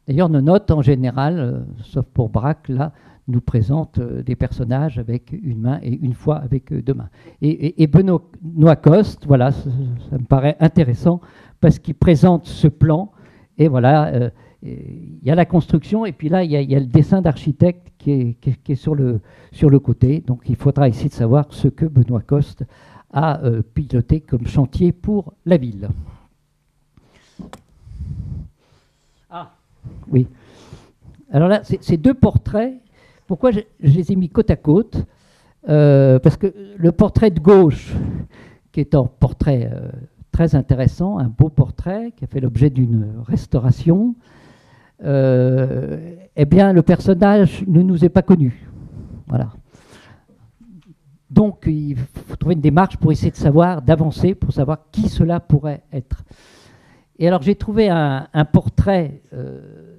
D'ailleurs, nos notes, en général, sauf pour Braque, là, nous présentent des personnages avec une main et une fois avec deux mains. Et Benoît Coste, voilà, ça me paraît intéressant, parce qu'il présente ce plan, et voilà, il y a la construction, et puis là, il y a le dessin d'architecte qui est sur le côté. Donc, il faudra essayer de savoir ce que Benoît Coste a piloté comme chantier pour la ville. Ah oui. Alors là, ces deux portraits, pourquoi je les ai mis côte à côte parce que le portrait de gauche, qui est un portrait très intéressant, un beau portrait qui a fait l'objet d'une restauration, eh bien, le personnage ne nous est pas connu. Voilà. Donc, il faut trouver une démarche pour essayer de savoir, d'avancer, pour savoir qui cela pourrait être. Et alors, j'ai trouvé un portrait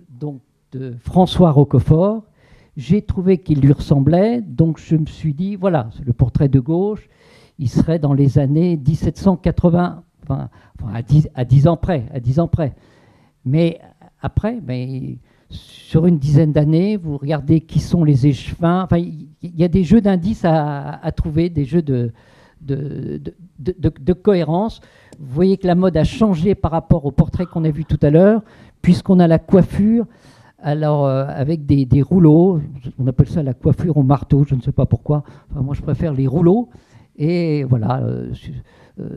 donc, de François Roquefort. J'ai trouvé qu'il lui ressemblait, donc je me suis dit, voilà, c'est le portrait de gauche, il serait dans les années 1780, enfin à 10 ans près. Mais après, sur une dizaine d'années, vous regardez qui sont les échevins, enfin, il y a des jeux d'indices à trouver, des jeux de cohérence. Vous voyez que la mode a changé par rapport au portrait qu'on a vu tout à l'heure, puisqu'on a la coiffure, alors avec des rouleaux, on appelle ça la coiffure au marteau, je ne sais pas pourquoi, enfin, moi je préfère les rouleaux, et voilà,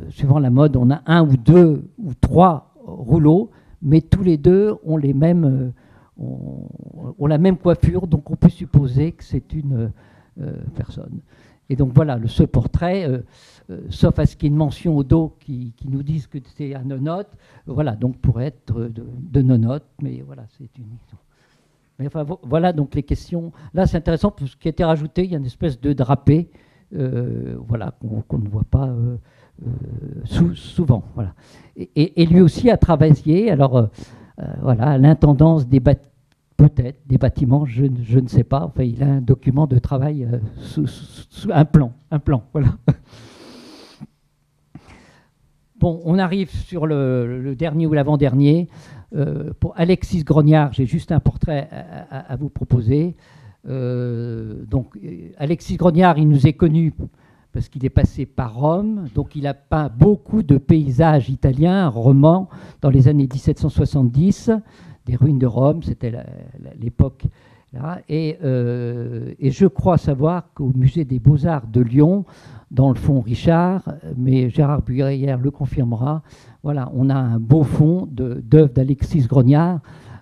suivant la mode, on a un ou deux ou trois rouleaux, mais tous les deux ont les mêmes, ont la même coiffure, donc on peut supposer que c'est une personne. Et donc voilà, ce portrait, sauf à ce qu'il y ait une mention au dos qui nous dise que c'est un nonote, voilà, donc pourrait être de nonote, mais voilà, c'est une... Mais enfin, voilà donc les questions. Là, c'est intéressant, parce que ce qui a été rajouté, il y a une espèce de drapé, voilà, qu'on ne voit pas souvent. Voilà. Et lui aussi a travaillé, alors voilà, à l'intendance peut-être des bâtiments, je ne sais pas. Enfin, il a un document de travail sous un plan, voilà. Bon, on arrive sur le dernier ou l'avant-dernier. Pour Alexis Grognard, j'ai juste un portrait à vous proposer. Donc, Alexis Grognard, il nous est connu parce qu'il est passé par Rome, donc il a peint beaucoup de paysages italiens, romans, dans les années 1770, des ruines de Rome, c'était l'époque là. Et je crois savoir qu'au musée des Beaux-Arts de Lyon, dans le fond Richard, mais Gérard Bruyère le confirmera, voilà, on a un beau fond d'œuvres d'Alexis Grognard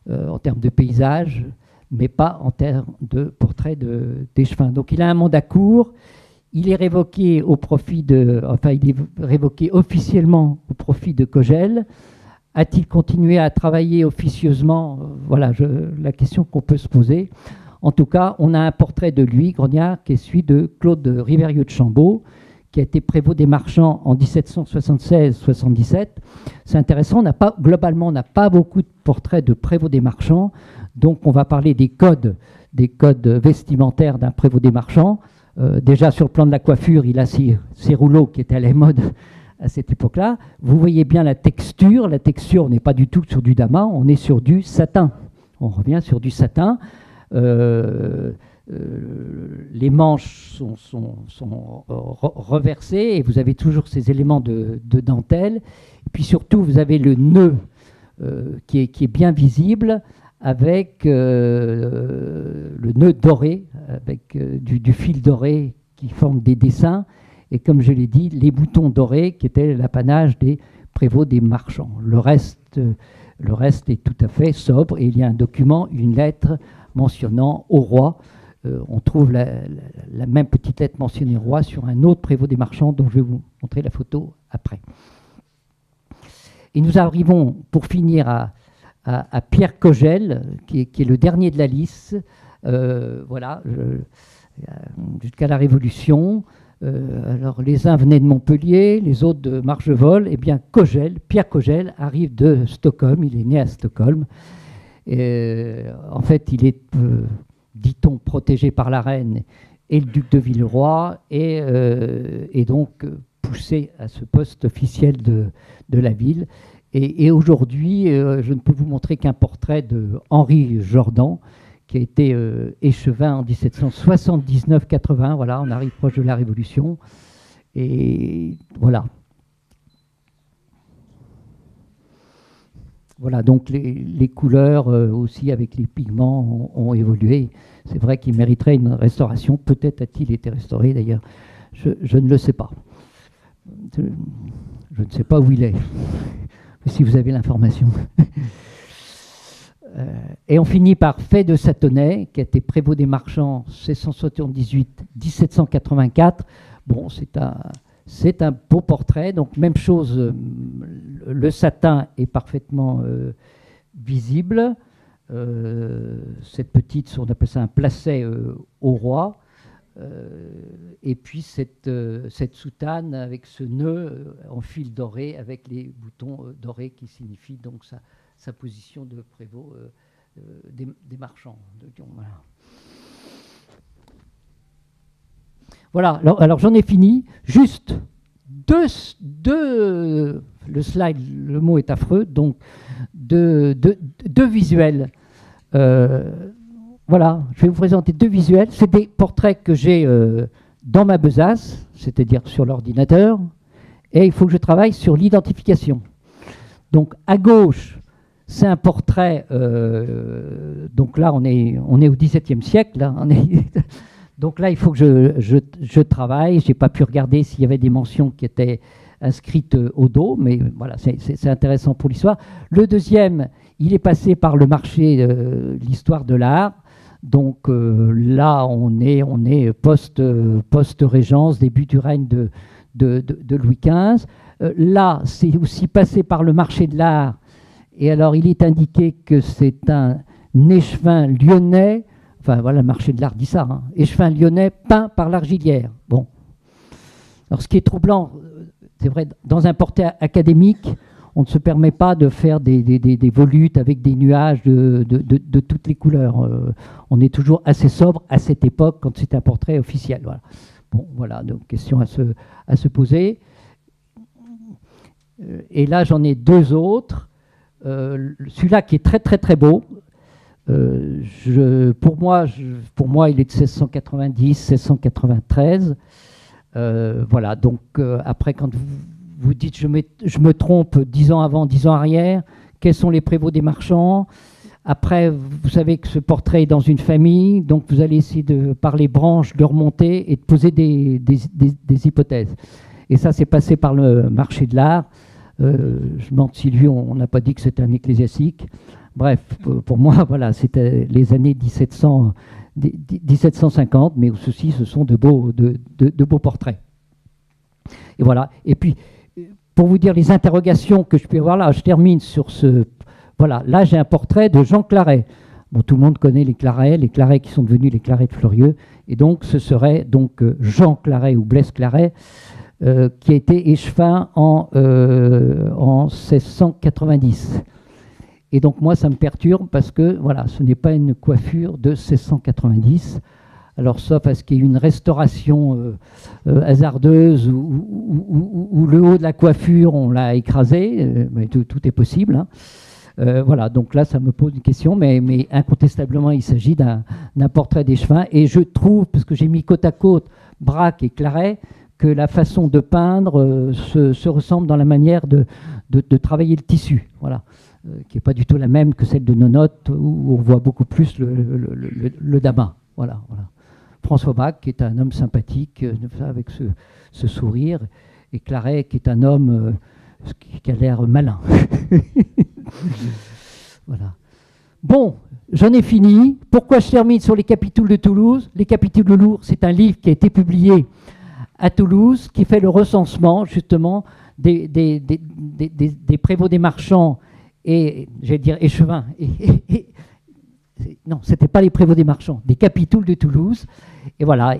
en termes de paysages, mais pas en termes de portrait d'échevin. Donc il a un mandat court, il est révoqué au profit il est révoqué officiellement au profit de Kogel. A-t-il continué à travailler officieusement? Voilà la question qu'on peut se poser. En tout cas, on a un portrait de lui, Grognard, qui est celui de Claude Riverieux de Chambaud, qui a été prévôt des marchands en 1776-77. C'est intéressant, globalement, on n'a pas beaucoup de portraits de prévôt des marchands, donc on va parler des codes vestimentaires d'un prévôt des marchands. Déjà, sur le plan de la coiffure, il a ces rouleaux qui étaient à la mode à cette époque-là. Vous voyez bien la texture. La texture, on n'est pas du tout sur du damas, on est sur du satin. On revient sur du satin. Les manches sont reversées et vous avez toujours ces éléments de dentelle. Et puis surtout, vous avez le nœud qui est bien visible avec le nœud doré, avec du fil doré qui forme des dessins. Et comme je l'ai dit, les boutons dorés qui étaient l'apanage des prévôts des marchands. Le reste est tout à fait sobre. Et il y a un document, une lettre mentionnant au roi. On trouve la même petite lettre mentionnée roi sur un autre prévôt des marchands dont je vais vous montrer la photo après. Et nous arrivons, pour finir, à Pierre Kogel, qui est le dernier de la liste. Voilà, jusqu'à la Révolution. Alors, les uns venaient de Montpellier, les autres de Margevol. Eh bien, Pierre Kogel arrive de Stockholm. Il est né à Stockholm. En fait, il est, dit-on, protégé par la reine et le duc de Villeroy, et donc poussé à ce poste officiel de la ville. Et aujourd'hui, je ne peux vous montrer qu'un portrait de Henri Jordan, qui a été échevin en 1779-80. Voilà, on arrive proche de la Révolution. Et voilà. Voilà, donc les couleurs aussi avec les pigments ont évolué. C'est vrai qu'il mériterait une restauration. Peut-être a-t-il été restauré d'ailleurs. Je ne le sais pas. Je ne sais pas où il est. Si vous avez l'information. Et on finit par Fait de Satonnet, qui a été prévôt des marchands 1678-1784. Bon, c'est un beau portrait. Donc, même chose, le satin est parfaitement visible. Cette petite, on appelle ça un placet au roi. Et puis cette soutane avec ce nœud en fil doré avec les boutons dorés qui signifient donc sa position de prévôt des marchands de Lyon. Voilà, alors j'en ai fini. Juste deux, le slide, le mot est affreux, donc deux visuels. Voilà, je vais vous présenter deux visuels. C'est des portraits que j'ai dans ma besace, c'est-à-dire sur l'ordinateur, et il faut que je travaille sur l'identification. Donc à gauche, c'est un portrait, donc là on est au XVIIe siècle, là, donc là il faut que je travaille. Je n'ai pas pu regarder s'il y avait des mentions qui étaient inscrite au dos, mais voilà, c'est intéressant pour l'histoire. Le deuxième, il est passé par le marché, l'histoire de l'art. Donc là, on est post-régence, début du règne de Louis XV. Là, c'est aussi passé par le marché de l'art. Et alors, il est indiqué que c'est un échevin lyonnais, enfin voilà, le marché de l'art dit ça, hein, échevin lyonnais peint par l'Argillière. Bon. Alors, ce qui est troublant, c'est vrai, dans un portrait académique, on ne se permet pas de faire des volutes avec des nuages de toutes les couleurs. On est toujours assez sobre à cette époque quand c'est un portrait officiel. Voilà. Bon, voilà, donc question à se poser. Et là, j'en ai deux autres. Celui-là qui est très très très beau. Pour moi, il est de 1690, 1693. Voilà, donc après, quand vous dites je me trompe 10 ans avant, 10 ans arrière, quels sont les prévôts des marchands? Après, vous savez que ce portrait est dans une famille, donc vous allez essayer de, par les branches, de remonter et de poser des hypothèses. Et ça, c'est passé par le marché de l'art. Je me demande si lui, on n'a pas dit que c'était un ecclésiastique. Bref, pour moi, voilà, c'était les années 1750, mais ceci, ce sont de beaux portraits. Et voilà. Et puis, pour vous dire les interrogations que je peux avoir là, je termine sur ce... Voilà, là, j'ai un portrait de Jean Claret. Bon, tout le monde connaît les Clarets qui sont devenus les Clarets de Fleurieux. Et donc, ce serait donc Jean Claret ou Blaise Claret, qui a été échevin en 1690. Et donc, moi, ça me perturbe parce que, voilà, ce n'est pas une coiffure de 1690. Alors, sauf à ce qu'il y ait une restauration hasardeuse où le haut de la coiffure, on l'a écrasé, mais tout est possible. Hein. Voilà, donc là, ça me pose une question, mais incontestablement, il s'agit d'un portrait d'échevin. Et je trouve, parce que j'ai mis côte à côte Braque et Claret, que la façon de peindre se ressemble dans la manière de travailler le tissu. Voilà. Qui n'est pas du tout la même que celle de Nonote, où on voit beaucoup plus le damas. Voilà, voilà. François Braque, qui est un homme sympathique, avec ce sourire, et Claret, qui est un homme qui a l'air malin. Voilà. Bon, j'en ai fini. Pourquoi je termine sur les capitules de Toulouse? Les capitules de Toulouse, c'est un livre qui a été publié à Toulouse, qui fait le recensement, justement, des prévôts des marchands et, j'allais dire, échevins. Non, ce n'était pas les prévôts des marchands, des capitules de Toulouse. Et voilà.